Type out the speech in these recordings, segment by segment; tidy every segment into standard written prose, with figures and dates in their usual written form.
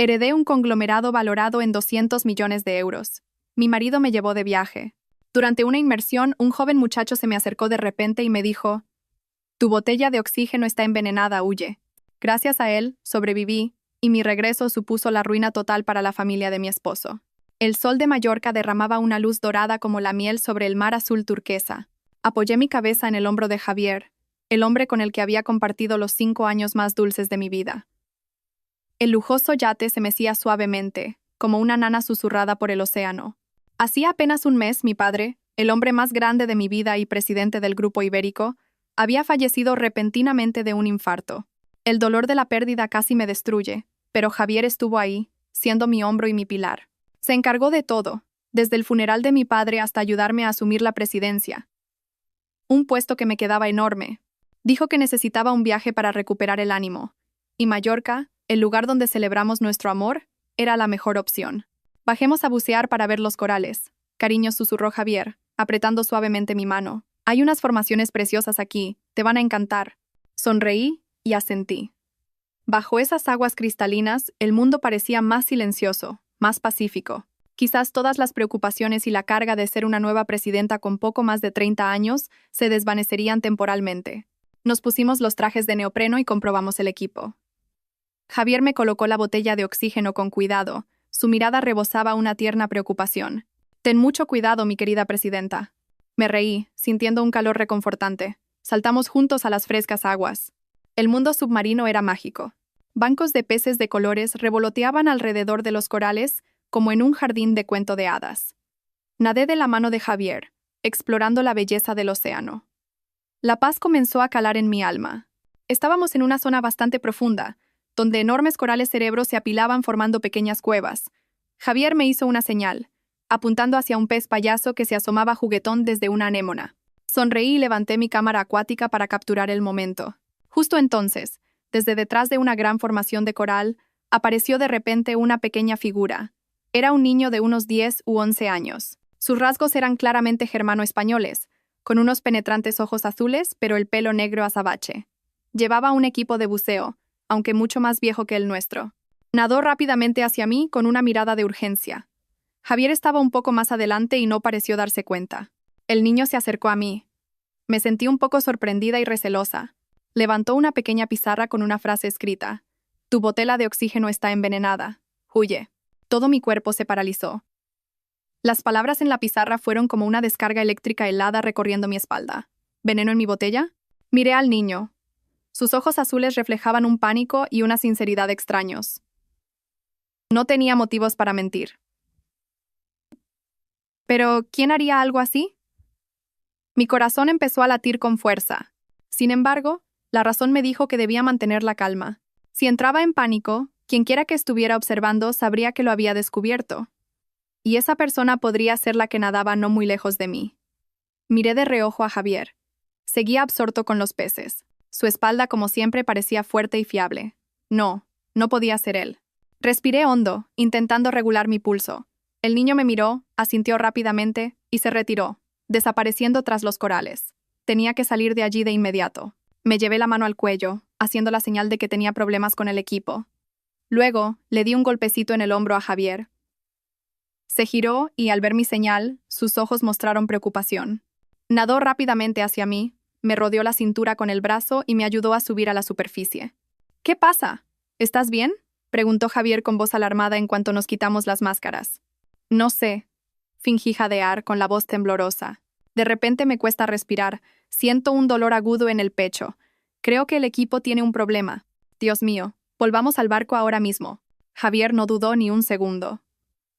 Heredé un conglomerado valorado en 200 millones de euros. Mi marido me llevó de viaje. Durante una inmersión, un joven muchacho se me acercó de repente y me dijo: «Tu botella de oxígeno está envenenada, huye». Gracias a él, sobreviví, y mi regreso supuso la ruina total para la familia de mi esposo. El sol de Mallorca derramaba una luz dorada como la miel sobre el mar azul turquesa. Apoyé mi cabeza en el hombro de Javier, el hombre con el que había compartido los 5 años más dulces de mi vida. El lujoso yate se mecía suavemente, como una nana susurrada por el océano. Hacía apenas un mes, mi padre, el hombre más grande de mi vida y presidente del Grupo Ibérico, había fallecido repentinamente de un infarto. El dolor de la pérdida casi me destruye, pero Javier estuvo ahí, siendo mi hombro y mi pilar. Se encargó de todo, desde el funeral de mi padre hasta ayudarme a asumir la presidencia. Un puesto que me quedaba enorme. Dijo que necesitaba un viaje para recuperar el ánimo, y Mallorca, el lugar donde celebramos nuestro amor, era la mejor opción. Bajemos a bucear para ver los corales. Cariño, susurró Javier, apretando suavemente mi mano. Hay unas formaciones preciosas aquí, te van a encantar. Sonreí y asentí. Bajo esas aguas cristalinas, el mundo parecía más silencioso, más pacífico. Quizás todas las preocupaciones y la carga de ser una nueva presidenta con poco más de 30 años se desvanecerían temporalmente. Nos pusimos los trajes de neopreno y comprobamos el equipo. Javier me colocó la botella de oxígeno con cuidado. Su mirada rebosaba una tierna preocupación. «Ten mucho cuidado, mi querida presidenta». Me reí, sintiendo un calor reconfortante. Saltamos juntos a las frescas aguas. El mundo submarino era mágico. Bancos de peces de colores revoloteaban alrededor de los corales como en un jardín de cuento de hadas. Nadé de la mano de Javier, explorando la belleza del océano. La paz comenzó a calar en mi alma. Estábamos en una zona bastante profunda, donde enormes corales cerebros se apilaban formando pequeñas cuevas. Javier me hizo una señal, apuntando hacia un pez payaso que se asomaba juguetón desde una anémona. Sonreí y levanté mi cámara acuática para capturar el momento. Justo entonces, desde detrás de una gran formación de coral, apareció de repente una pequeña figura. Era un niño de unos 10 u 11 años. Sus rasgos eran claramente germano-españoles, con unos penetrantes ojos azules, pero el pelo negro azabache. Llevaba un equipo de buceo, aunque mucho más viejo que el nuestro. Nadó rápidamente hacia mí con una mirada de urgencia. Javier estaba un poco más adelante y no pareció darse cuenta. El niño se acercó a mí. Me sentí un poco sorprendida y recelosa. Levantó una pequeña pizarra con una frase escrita: «Tu botella de oxígeno está envenenada. Huye». Todo mi cuerpo se paralizó. Las palabras en la pizarra fueron como una descarga eléctrica helada recorriendo mi espalda. ¿Veneno en mi botella? Miré al niño. Sus ojos azules reflejaban un pánico y una sinceridad extraños. No tenía motivos para mentir. ¿Pero quién haría algo así? Mi corazón empezó a latir con fuerza. Sin embargo, la razón me dijo que debía mantener la calma. Si entraba en pánico, quienquiera que estuviera observando sabría que lo había descubierto. Y esa persona podría ser la que nadaba no muy lejos de mí. Miré de reojo a Javier. Seguía absorto con los peces. Su espalda, como siempre, parecía fuerte y fiable. No podía ser él. Respiré hondo, intentando regular mi pulso. El niño me miró, asintió rápidamente y se retiró, desapareciendo tras los corales. Tenía que salir de allí de inmediato. Me llevé la mano al cuello, haciendo la señal de que tenía problemas con el equipo. Luego, le di un golpecito en el hombro a Javier. Se giró y, al ver mi señal, sus ojos mostraron preocupación. Nadó rápidamente hacia mí, me rodeó la cintura con el brazo y me ayudó a subir a la superficie. «¿Qué pasa? ¿Estás bien?», preguntó Javier con voz alarmada en cuanto nos quitamos las máscaras. «No sé», fingí jadear con la voz temblorosa. «De repente me cuesta respirar, siento un dolor agudo en el pecho. Creo que el equipo tiene un problema. Dios mío, volvamos al barco ahora mismo». Javier no dudó ni un segundo.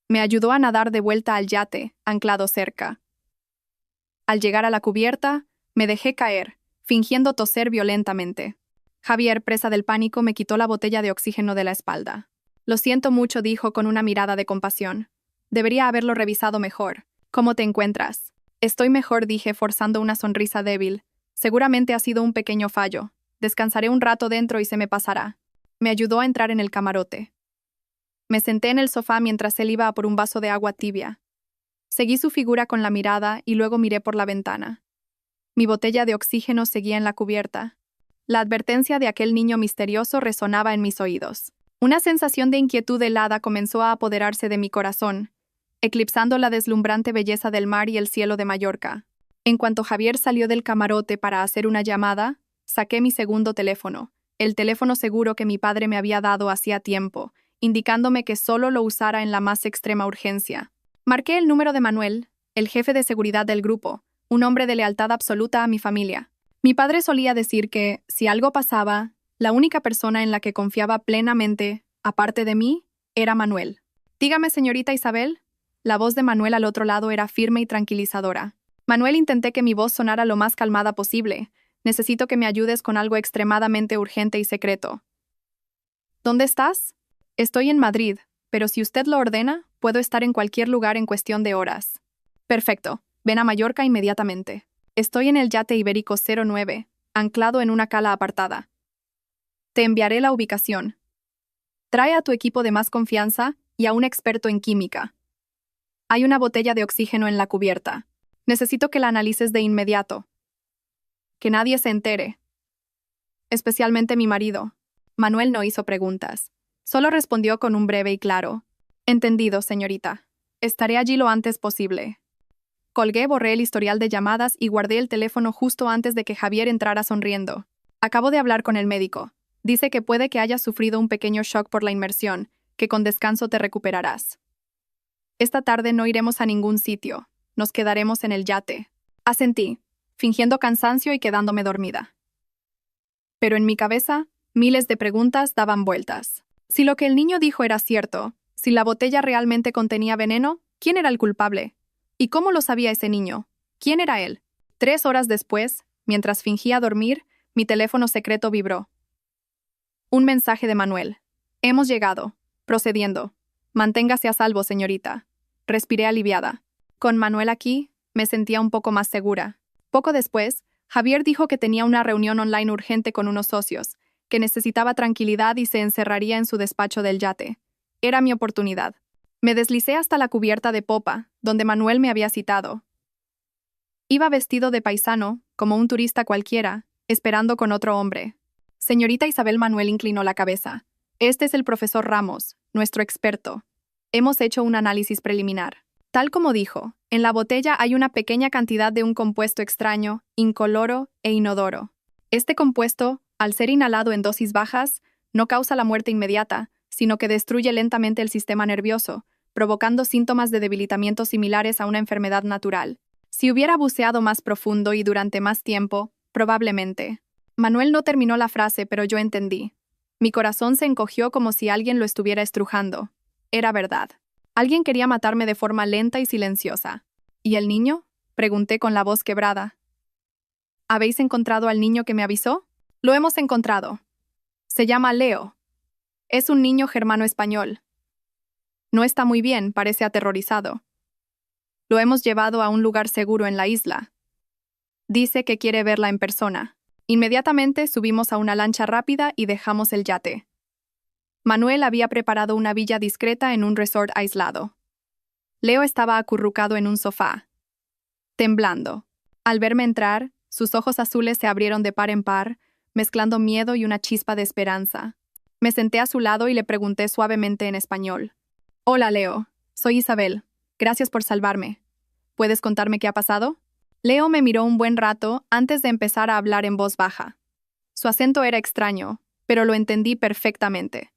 Me ayudó a nadar de vuelta al yate, anclado cerca. Al llegar a la cubierta, me dejé caer, fingiendo toser violentamente. Javier, presa del pánico, me quitó la botella de oxígeno de la espalda. «Lo siento mucho», dijo con una mirada de compasión. «Debería haberlo revisado mejor. ¿Cómo te encuentras?» «Estoy mejor», dije, forzando una sonrisa débil. «Seguramente ha sido un pequeño fallo. Descansaré un rato dentro y se me pasará». Me ayudó a entrar en el camarote. Me senté en el sofá mientras él iba a por un vaso de agua tibia. Seguí su figura con la mirada y luego miré por la ventana. Mi botella de oxígeno seguía en la cubierta. La advertencia de aquel niño misterioso resonaba en mis oídos. Una sensación de inquietud helada comenzó a apoderarse de mi corazón, eclipsando la deslumbrante belleza del mar y el cielo de Mallorca. En cuanto Javier salió del camarote para hacer una llamada, saqué mi segundo teléfono, el teléfono seguro que mi padre me había dado hacía tiempo, indicándome que solo lo usara en la más extrema urgencia. Marqué el número de Manuel, el jefe de seguridad del grupo, un hombre de lealtad absoluta a mi familia. Mi padre solía decir que, si algo pasaba, la única persona en la que confiaba plenamente, aparte de mí, era Manuel. Dígame, señorita Isabel. La voz de Manuel al otro lado era firme y tranquilizadora. Manuel, intenté que mi voz sonara lo más calmada posible. Necesito que me ayudes con algo extremadamente urgente y secreto. ¿Dónde estás? Estoy en Madrid, pero si usted lo ordena, puedo estar en cualquier lugar en cuestión de horas. Perfecto. Ven a Mallorca inmediatamente. Estoy en el yate Ibérico 09, anclado en una cala apartada. Te enviaré la ubicación. Trae a tu equipo de más confianza y a un experto en química. Hay una botella de oxígeno en la cubierta. Necesito que la analices de inmediato. Que nadie se entere. Especialmente mi marido. Manuel no hizo preguntas. Solo respondió con un breve y claro: entendido, señorita. Estaré allí lo antes posible. Colgué, borré el historial de llamadas y guardé el teléfono justo antes de que Javier entrara sonriendo. Acabo de hablar con el médico. Dice que puede que hayas sufrido un pequeño shock por la inmersión, que con descanso te recuperarás. Esta tarde no iremos a ningún sitio. Nos quedaremos en el yate. Asentí, fingiendo cansancio y quedándome dormida. Pero en mi cabeza, miles de preguntas daban vueltas. Si lo que el niño dijo era cierto, si la botella realmente contenía veneno, ¿quién era el culpable? ¿Y cómo lo sabía ese niño? ¿Quién era él? 3 horas después, mientras fingía dormir, mi teléfono secreto vibró. Un mensaje de Manuel. Hemos llegado. Procediendo. Manténgase a salvo, señorita. Respiré aliviada. Con Manuel aquí, me sentía un poco más segura. Poco después, Javier dijo que tenía una reunión online urgente con unos socios, que necesitaba tranquilidad y se encerraría en su despacho del yate. Era mi oportunidad. Me deslicé hasta la cubierta de popa, donde Manuel me había citado. Iba vestido de paisano, como un turista cualquiera, esperando con otro hombre. Señorita Isabel. Manuel inclinó la cabeza. Este es el profesor Ramos, nuestro experto. Hemos hecho un análisis preliminar. Tal como dijo, en la botella hay una pequeña cantidad de un compuesto extraño, incoloro e inodoro. Este compuesto, al ser inhalado en dosis bajas, no causa la muerte inmediata, sino que destruye lentamente el sistema nervioso, provocando síntomas de debilitamiento similares a una enfermedad natural. Si hubiera buceado más profundo y durante más tiempo, probablemente. Manuel no terminó la frase, pero yo entendí. Mi corazón se encogió como si alguien lo estuviera estrujando. Era verdad. Alguien quería matarme de forma lenta y silenciosa. ¿Y el niño? Pregunté con la voz quebrada. ¿Habéis encontrado al niño que me avisó? Lo hemos encontrado. Se llama Leo. Es un niño germano-español. No está muy bien, parece aterrorizado. Lo hemos llevado a un lugar seguro en la isla. Dice que quiere verla en persona. Inmediatamente subimos a una lancha rápida y dejamos el yate. Manuel había preparado una villa discreta en un resort aislado. Leo estaba acurrucado en un sofá, temblando. Al verme entrar, sus ojos azules se abrieron de par en par, mezclando miedo y una chispa de esperanza. Me senté a su lado y le pregunté suavemente en español. Hola, Leo. Soy Isabel. Gracias por salvarme. ¿Puedes contarme qué ha pasado? Leo me miró un buen rato antes de empezar a hablar en voz baja. Su acento era extraño, pero lo entendí perfectamente.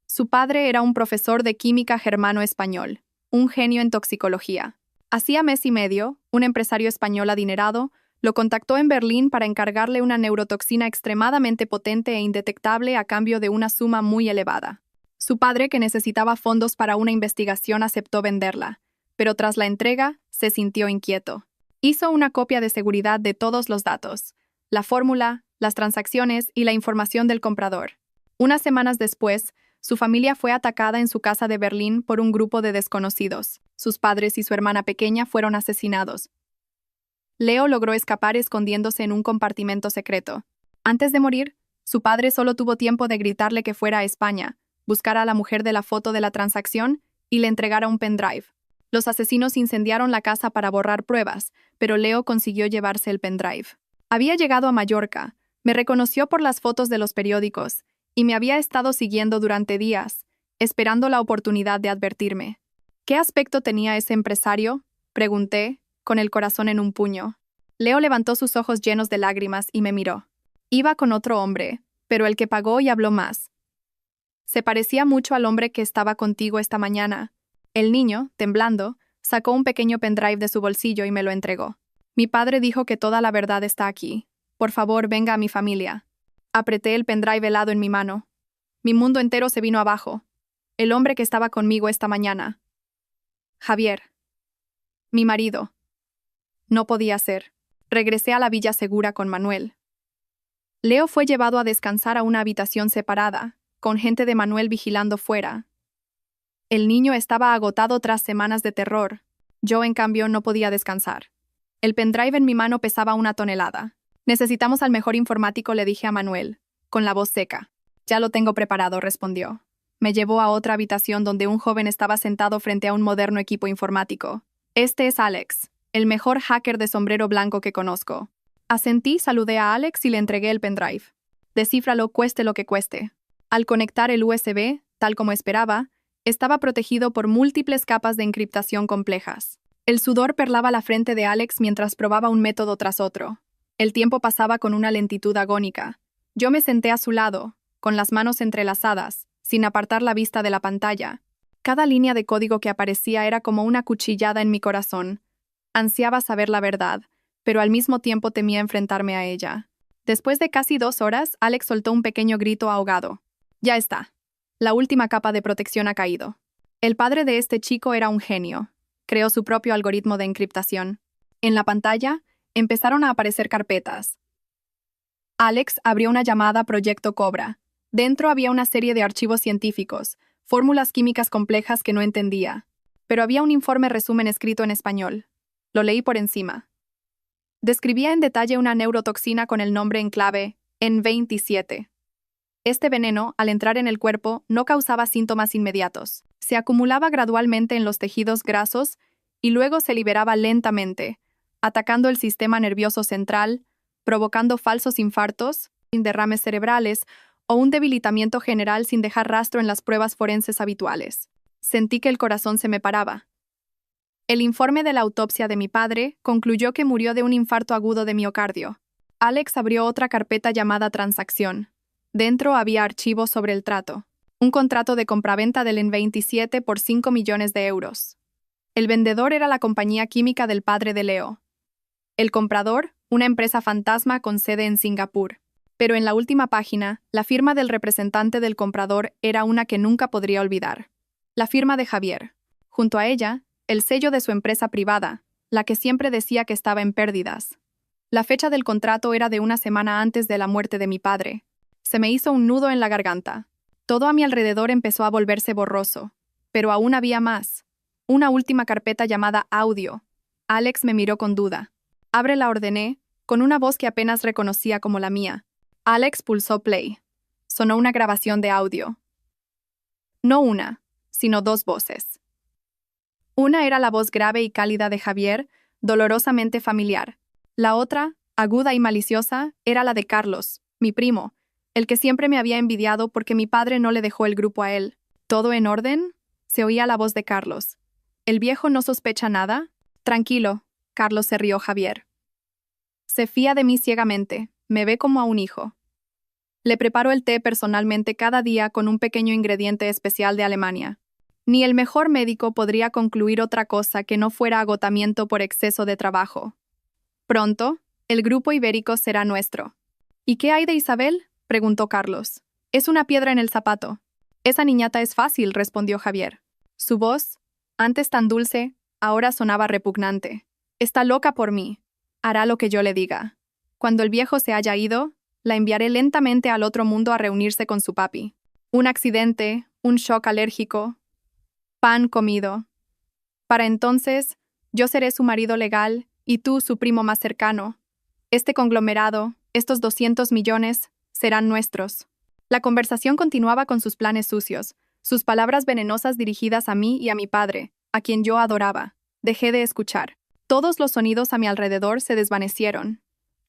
Su padre era un profesor de química germano-español, un genio en toxicología. Hacía mes y medio, un empresario español adinerado lo contactó en Berlín para encargarle una neurotoxina extremadamente potente e indetectable a cambio de una suma muy elevada. Su padre, que necesitaba fondos para una investigación, aceptó venderla, pero tras la entrega, se sintió inquieto. Hizo una copia de seguridad de todos los datos, la fórmula, las transacciones y la información del comprador. Unas semanas después, su familia fue atacada en su casa de Berlín por un grupo de desconocidos. Sus padres y su hermana pequeña fueron asesinados. Leo logró escapar escondiéndose en un compartimento secreto. Antes de morir, su padre solo tuvo tiempo de gritarle que fuera a España, buscara a la mujer de la foto de la transacción y le entregara un pendrive. Los asesinos incendiaron la casa para borrar pruebas, pero Leo consiguió llevarse el pendrive. Había llegado a Mallorca, me reconoció por las fotos de los periódicos y me había estado siguiendo durante días, esperando la oportunidad de advertirme. ¿Qué aspecto tenía ese empresario?, pregunté, con el corazón en un puño. Leo levantó sus ojos llenos de lágrimas y me miró. Iba con otro hombre, pero el que pagó y habló más. Se parecía mucho al hombre que estaba contigo esta mañana. El niño, temblando, sacó un pequeño pendrive de su bolsillo y me lo entregó. Mi padre dijo que toda la verdad está aquí. Por favor, venga a mi familia. Apreté el pendrive helado en mi mano. Mi mundo entero se vino abajo. El hombre que estaba conmigo esta mañana. Javier. Mi marido. No podía ser. Regresé a la villa segura con Manuel. Leo fue llevado a descansar a una habitación separada, con gente de Manuel vigilando fuera. El niño estaba agotado tras semanas de terror. Yo, en cambio, no podía descansar. El pendrive en mi mano pesaba 1 tonelada. Necesitamos al mejor informático, le dije a Manuel, con la voz seca. Ya lo tengo preparado, respondió. Me llevó a otra habitación donde un joven estaba sentado frente a un moderno equipo informático. Este es Alex, el mejor hacker de sombrero blanco que conozco. Asentí, saludé a Alex y le entregué el pendrive. Descífralo, cueste lo que cueste. Al conectar el USB, tal como esperaba, estaba protegido por múltiples capas de encriptación complejas. El sudor perlaba la frente de Alex mientras probaba un método tras otro. El tiempo pasaba con una lentitud agónica. Yo me senté a su lado, con las manos entrelazadas, sin apartar la vista de la pantalla. Cada línea de código que aparecía era como una cuchillada en mi corazón. Ansiaba saber la verdad, pero al mismo tiempo temía enfrentarme a ella. Después de casi 2 horas, Alex soltó un pequeño grito ahogado. Ya está. La última capa de protección ha caído. El padre de este chico era un genio. Creó su propio algoritmo de encriptación. En la pantalla, empezaron a aparecer carpetas. Alex abrió una llamada Proyecto Cobra. Dentro había una serie de archivos científicos, fórmulas químicas complejas que no entendía. Pero había un informe resumen escrito en español. Lo leí por encima. Describía en detalle una neurotoxina con el nombre en clave N27. Este veneno, al entrar en el cuerpo, no causaba síntomas inmediatos. Se acumulaba gradualmente en los tejidos grasos y luego se liberaba lentamente, atacando el sistema nervioso central, provocando falsos infartos, derrames cerebrales o un debilitamiento general sin dejar rastro en las pruebas forenses habituales. Sentí que el corazón se me paraba. El informe de la autopsia de mi padre concluyó que murió de un infarto agudo de miocardio. Alex abrió otra carpeta llamada Transacción. Dentro había archivos sobre el trato. Un contrato de compraventa del N27 por 5 millones de euros. El vendedor era la compañía química del padre de Leo. El comprador, una empresa fantasma con sede en Singapur. Pero en la última página, la firma del representante del comprador era una que nunca podría olvidar. La firma de Javier. Junto a ella, el sello de su empresa privada, la que siempre decía que estaba en pérdidas. La fecha del contrato era de 1 semana antes de la muerte de mi padre. Se me hizo un nudo en la garganta. Todo a mi alrededor empezó a volverse borroso. Pero aún había más. Una última carpeta llamada Audio. Alex me miró con duda. Ábrela, ordené, con una voz que apenas reconocía como la mía. Alex pulsó play. Sonó una grabación de audio. No una, sino 2 voces. Una era la voz grave y cálida de Javier, dolorosamente familiar. La otra, aguda y maliciosa, era la de Carlos, mi primo, el que siempre me había envidiado porque mi padre no le dejó el grupo a él. ¿Todo en orden?, se oía la voz de Carlos. ¿El viejo no sospecha nada? Tranquilo, Carlos, se rió Javier. Se fía de mí ciegamente, me ve como a un hijo. Le preparo el té personalmente cada día con un pequeño ingrediente especial de Alemania. Ni el mejor médico podría concluir otra cosa que no fuera agotamiento por exceso de trabajo. Pronto, el grupo ibérico será nuestro. ¿Y qué hay de Isabel?, preguntó Carlos. Es una piedra en el zapato. Esa niñata es fácil, respondió Javier. Su voz, antes tan dulce, ahora sonaba repugnante. Está loca por mí. Hará lo que yo le diga. Cuando el viejo se haya ido, la enviaré lentamente al otro mundo a reunirse con su papi. Un accidente, un shock alérgico, pan comido. Para entonces, yo seré su marido legal y tú su primo más cercano. Este conglomerado, estos 200 millones, serán nuestros. La conversación continuaba con sus planes sucios, sus palabras venenosas dirigidas a mí y a mi padre, a quien yo adoraba. Dejé de escuchar. Todos los sonidos a mi alrededor se desvanecieron.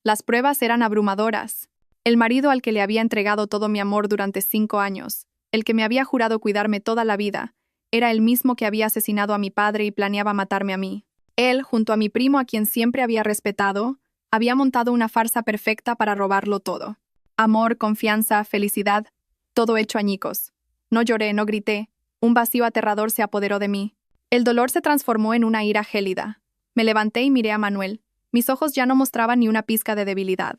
Las pruebas eran abrumadoras. El marido al que le había entregado todo mi amor durante 5 años, el que me había jurado cuidarme toda la vida, era el mismo que había asesinado a mi padre y planeaba matarme a mí. Él, junto a mi primo a quien siempre había respetado, había montado una farsa perfecta para robarlo todo. Amor, confianza, felicidad, todo hecho añicos. No lloré, no grité. Un vacío aterrador se apoderó de mí. El dolor se transformó en una ira gélida. Me levanté y miré a Manuel. Mis ojos ya no mostraban ni una pizca de debilidad.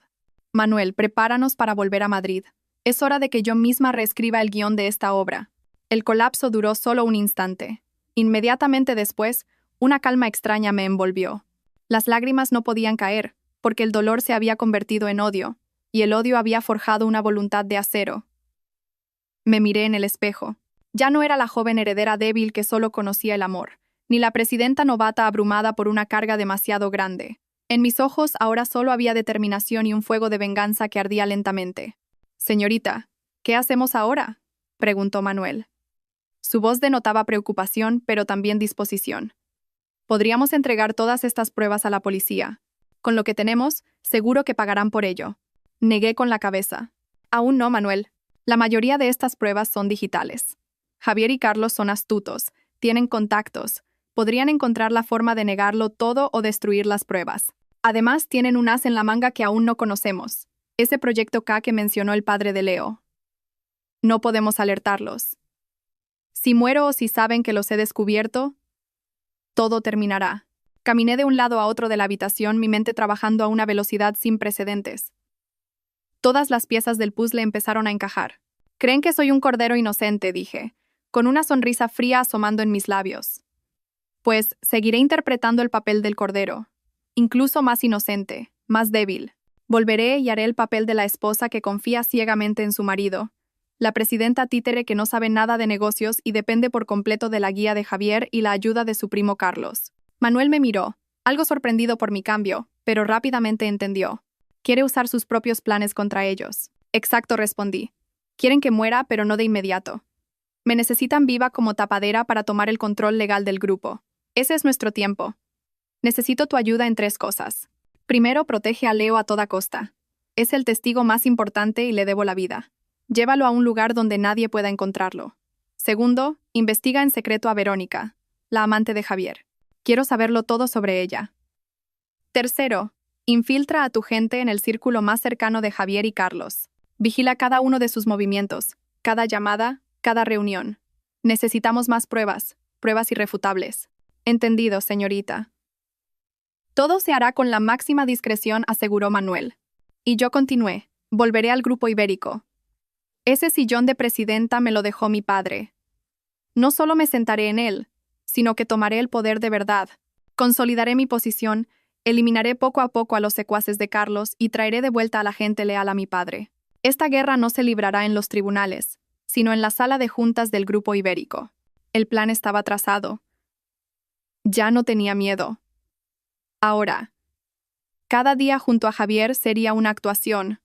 Manuel, prepáranos para volver a Madrid. Es hora de que yo misma reescriba el guión de esta obra. El colapso duró solo un instante. Inmediatamente después, una calma extraña me envolvió. Las lágrimas no podían caer, porque el dolor se había convertido en odio, y el odio había forjado una voluntad de acero. Me miré en el espejo. Ya no era la joven heredera débil que solo conocía el amor, ni la presidenta novata abrumada por una carga demasiado grande. En mis ojos ahora solo había determinación y un fuego de venganza que ardía lentamente. «Señorita, ¿qué hacemos ahora?», preguntó Manuel. Su voz denotaba preocupación, pero también disposición. «Podríamos entregar todas estas pruebas a la policía. Con lo que tenemos, seguro que pagarán por ello». Negué con la cabeza. «Aún no, Manuel. La mayoría de estas pruebas son digitales. Javier y Carlos son astutos, tienen contactos, podrían encontrar la forma de negarlo todo o destruir las pruebas. Además, tienen un as en la manga que aún no conocemos, ese proyecto K que mencionó el padre de Leo. No podemos alertarlos. Si muero o si saben que los he descubierto, todo terminará». Caminé de un lado a otro de la habitación, mi mente trabajando a una velocidad sin precedentes. Todas las piezas del puzzle empezaron a encajar. «Creen que soy un cordero inocente», dije, con una sonrisa fría asomando en mis labios. «Pues seguiré interpretando el papel del cordero, incluso más inocente, más débil. Volveré y haré el papel de la esposa que confía ciegamente en su marido, la presidenta títere que no sabe nada de negocios y depende por completo de la guía de Javier y la ayuda de su primo Carlos». Manuel me miró, algo sorprendido por mi cambio, pero rápidamente entendió. «Quiere usar sus propios planes contra ellos». «Exacto», respondí. «Quieren que muera, pero no de inmediato. Me necesitan viva como tapadera para tomar el control legal del grupo. Ese es nuestro tiempo. Necesito tu ayuda en 3 cosas. Primero, protege a Leo a toda costa. Es el testigo más importante y le debo la vida. Llévalo a un lugar donde nadie pueda encontrarlo. Segundo, investiga en secreto a Verónica, la amante de Javier. Quiero saberlo todo sobre ella. Tercero, infiltra a tu gente en el círculo más cercano de Javier y Carlos. Vigila cada uno de sus movimientos, cada llamada, cada reunión. Necesitamos más pruebas, pruebas irrefutables». «Entendido, señorita». «Todo se hará con la máxima discreción», aseguró Manuel. Y yo continué. «Volveré al grupo ibérico. Ese sillón de presidenta me lo dejó mi padre. No solo me sentaré en él, sino que tomaré el poder de verdad. Consolidaré mi posición, eliminaré poco a poco a los secuaces de Carlos y traeré de vuelta a la gente leal a mi padre. Esta guerra no se librará en los tribunales, sino en la sala de juntas del grupo ibérico». El plan estaba trazado. Ya no tenía miedo. Ahora, cada día junto a Javier sería una actuación.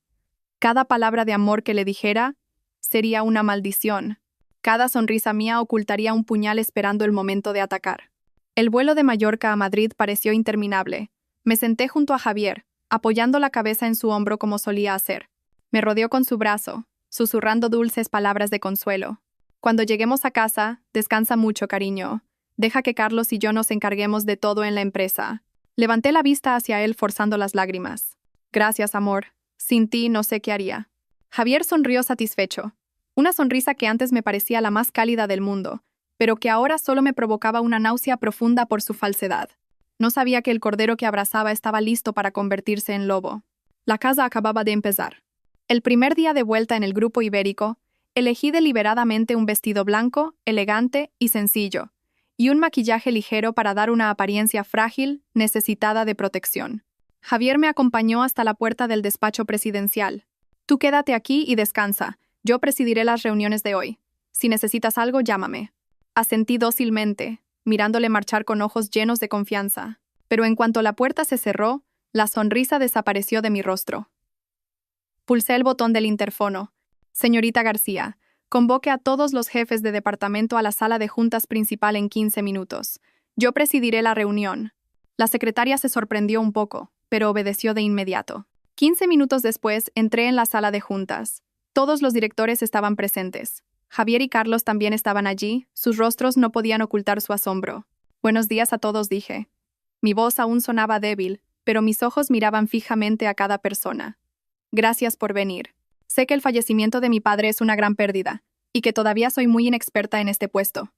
Cada palabra de amor que le dijera sería una maldición. Cada sonrisa mía ocultaría un puñal esperando el momento de atacar. El vuelo de Mallorca a Madrid pareció interminable. Me senté junto a Javier, apoyando la cabeza en su hombro como solía hacer. Me rodeó con su brazo, susurrando dulces palabras de consuelo. «Cuando lleguemos a casa, descansa mucho, cariño. Deja que Carlos y yo nos encarguemos de todo en la empresa». Levanté la vista hacia él forzando las lágrimas. «Gracias, amor. Sin ti no sé qué haría». Javier sonrió satisfecho. Una sonrisa que antes me parecía la más cálida del mundo, pero que ahora solo me provocaba una náusea profunda por su falsedad. No sabía que el cordero que abrazaba estaba listo para convertirse en lobo. La casa acababa de empezar. El primer día de vuelta en el grupo ibérico, elegí deliberadamente un vestido blanco, elegante y sencillo, y un maquillaje ligero para dar una apariencia frágil, necesitada de protección. Javier me acompañó hasta la puerta del despacho presidencial. «Tú quédate aquí y descansa. Yo presidiré las reuniones de hoy. Si necesitas algo, llámame». Asentí dócilmente, mirándole marchar con ojos llenos de confianza. Pero en cuanto la puerta se cerró, la sonrisa desapareció de mi rostro. Pulsé el botón del interfono. «Señorita García, convoque a todos los jefes de departamento a la sala de juntas principal en 15 minutos. Yo presidiré la reunión». La secretaria se sorprendió un poco, pero obedeció de inmediato. 15 minutos después, entré en la sala de juntas. Todos los directores estaban presentes. Javier y Carlos también estaban allí, sus rostros no podían ocultar su asombro. Buenos días a todos, dije. Mi voz aún sonaba débil, pero mis ojos miraban fijamente a cada persona. Gracias por venir. Sé que el fallecimiento de mi padre es una gran pérdida, y que todavía soy muy inexperta en este puesto.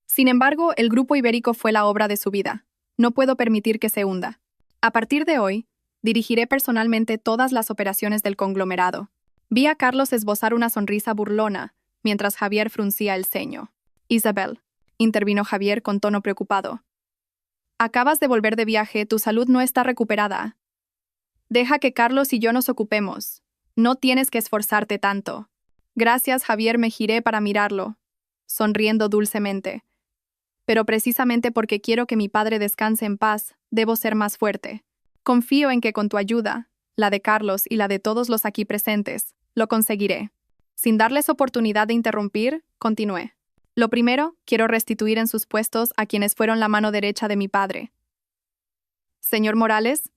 Sin embargo, el Grupo Ibérico fue la obra de su vida. No puedo permitir que se hunda. A partir de hoy, dirigiré personalmente todas las operaciones del conglomerado. Vi a Carlos esbozar una sonrisa burlona, mientras Javier fruncía el ceño. Isabel, intervino Javier con tono preocupado. Acabas de volver de viaje, tu salud no está recuperada. Deja que Carlos y yo nos ocupemos. No tienes que esforzarte tanto. Gracias, Javier, me giré para mirarlo, sonriendo dulcemente. Pero precisamente porque quiero que mi padre descanse en paz, debo ser más fuerte. Confío en que con tu ayuda, la de Carlos y la de todos los aquí presentes, lo conseguiré. Sin darles oportunidad de interrumpir, continué. Lo primero, quiero restituir en sus puestos a quienes fueron la mano derecha de mi padre. Señor Morales,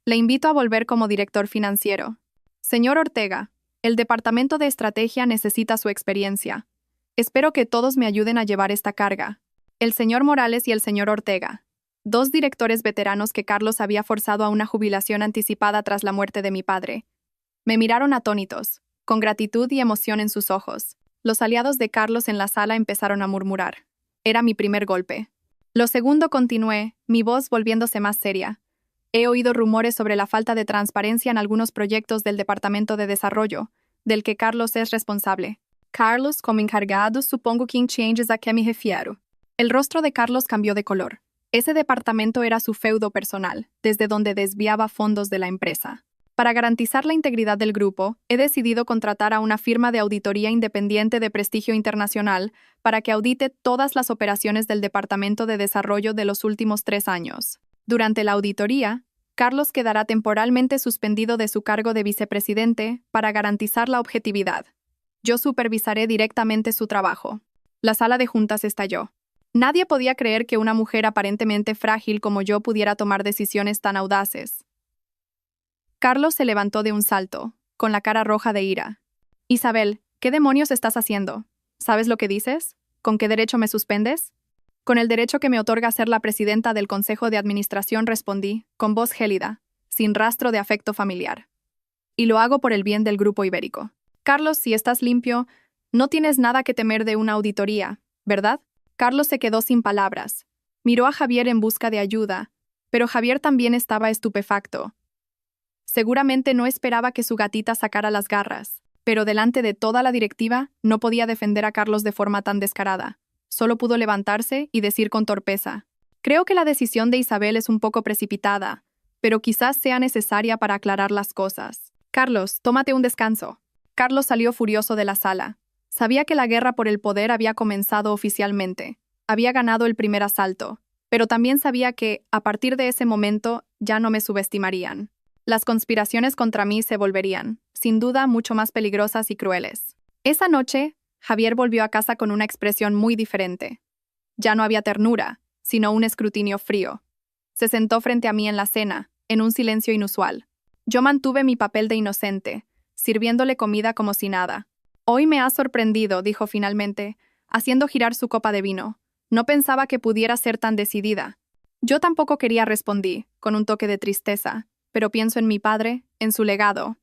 le invito a volver como director financiero. Señor Ortega, el Departamento de Estrategia necesita su experiencia. Espero que todos me ayuden a llevar esta carga. El señor Morales y el señor Ortega, dos directores veteranos que Carlos había forzado a una jubilación anticipada tras la muerte de mi padre. Me miraron atónitos, con gratitud y emoción en sus ojos. Los aliados de Carlos en la sala empezaron a murmurar. Era mi primer golpe. Lo segundo, continué, mi voz volviéndose más seria. He oído rumores sobre la falta de transparencia en algunos proyectos del Departamento de Desarrollo, del que Carlos es responsable. Carlos, como encargado, supongo que entiendes a qué me refiero. El rostro de Carlos cambió de color. Ese departamento era su feudo personal, desde donde desviaba fondos de la empresa. Para garantizar la integridad del grupo, he decidido contratar a una firma de auditoría independiente de prestigio internacional para que audite todas las operaciones del Departamento de Desarrollo de los últimos 3 años. Durante la auditoría, Carlos quedará temporalmente suspendido de su cargo de vicepresidente para garantizar la objetividad. Yo supervisaré directamente su trabajo. La sala de juntas estalló. Nadie podía creer que una mujer aparentemente frágil como yo pudiera tomar decisiones tan audaces. Carlos se levantó de un salto, con la cara roja de ira. Isabel, ¿qué demonios estás haciendo? ¿Sabes lo que dices? ¿Con qué derecho me suspendes? Con el derecho que me otorga ser la presidenta del Consejo de Administración, respondí, con voz gélida, sin rastro de afecto familiar. Y lo hago por el bien del Grupo Ibérico. Carlos, si estás limpio, no tienes nada que temer de una auditoría, ¿verdad? Carlos se quedó sin palabras. Miró a Javier en busca de ayuda, pero Javier también estaba estupefacto. Seguramente no esperaba que su gatita sacara las garras, pero delante de toda la directiva no podía defender a Carlos de forma tan descarada. Solo pudo levantarse y decir con torpeza: creo que la decisión de Isabel es un poco precipitada, pero quizás sea necesaria para aclarar las cosas. Carlos, tómate un descanso. Carlos salió furioso de la sala. Sabía que la guerra por el poder había comenzado oficialmente. Había ganado el primer asalto, pero también sabía que, a partir de ese momento, ya no me subestimarían. Las conspiraciones contra mí se volverían, sin duda, mucho más peligrosas y crueles. Esa noche, Javier volvió a casa con una expresión muy diferente. Ya no había ternura, sino un escrutinio frío. Se sentó frente a mí en la cena, en un silencio inusual. Yo mantuve mi papel de inocente, sirviéndole comida como si nada. Hoy me has sorprendido, dijo finalmente, haciendo girar su copa de vino. No pensaba que pudiera ser tan decidida. Yo tampoco quería, respondí, con un toque de tristeza, pero pienso en mi padre, en su legado.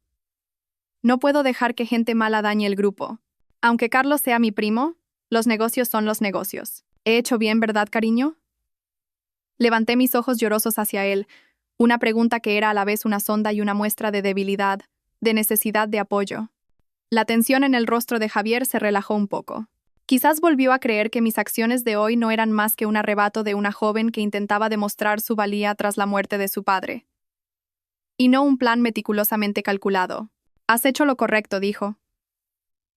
No puedo dejar que gente mala dañe el grupo. Aunque Carlos sea mi primo, los negocios son los negocios. ¿He hecho bien, verdad, cariño? Levanté mis ojos llorosos hacia él, una pregunta que era a la vez una sonda y una muestra de debilidad, de necesidad de apoyo. La tensión en el rostro de Javier se relajó un poco. Quizás volvió a creer que mis acciones de hoy no eran más que un arrebato de una joven que intentaba demostrar su valía tras la muerte de su padre. Y no un plan meticulosamente calculado. Has hecho lo correcto, dijo,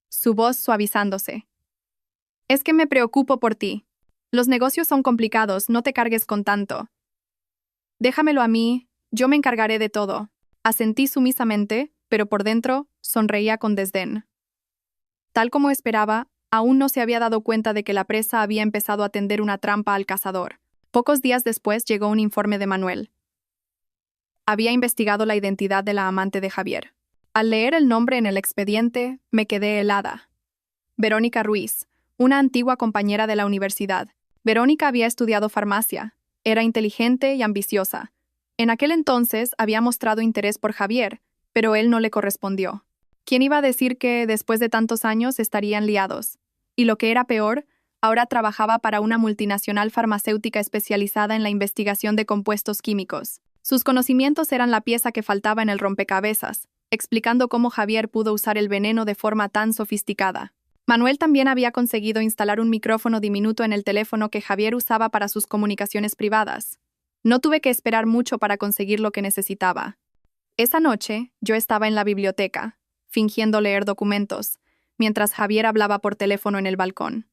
su voz suavizándose. Es que me preocupo por ti. Los negocios son complicados, no te cargues con tanto. Déjamelo a mí, yo me encargaré de todo. Asentí sumisamente, pero por dentro sonreía con desdén. Tal como esperaba, aún no se había dado cuenta de que la presa había empezado a tender una trampa al cazador. Pocos días después llegó un informe de Manuel. Había investigado la identidad de la amante de Javier. Al leer el nombre en el expediente, me quedé helada. Verónica Ruiz, una antigua compañera de la universidad. Verónica había estudiado farmacia. Era inteligente y ambiciosa. En aquel entonces había mostrado interés por Javier, pero él no le correspondió. ¿Quién iba a decir que, después de tantos años, estarían liados? Y lo que era peor, ahora trabajaba para una multinacional farmacéutica especializada en la investigación de compuestos químicos. Sus conocimientos eran la pieza que faltaba en el rompecabezas, explicando cómo Javier pudo usar el veneno de forma tan sofisticada. Manuel también había conseguido instalar un micrófono diminuto en el teléfono que Javier usaba para sus comunicaciones privadas. No tuve que esperar mucho para conseguir lo que necesitaba. Esa noche, yo estaba en la biblioteca, fingiendo leer documentos, mientras Javier hablaba por teléfono en el balcón.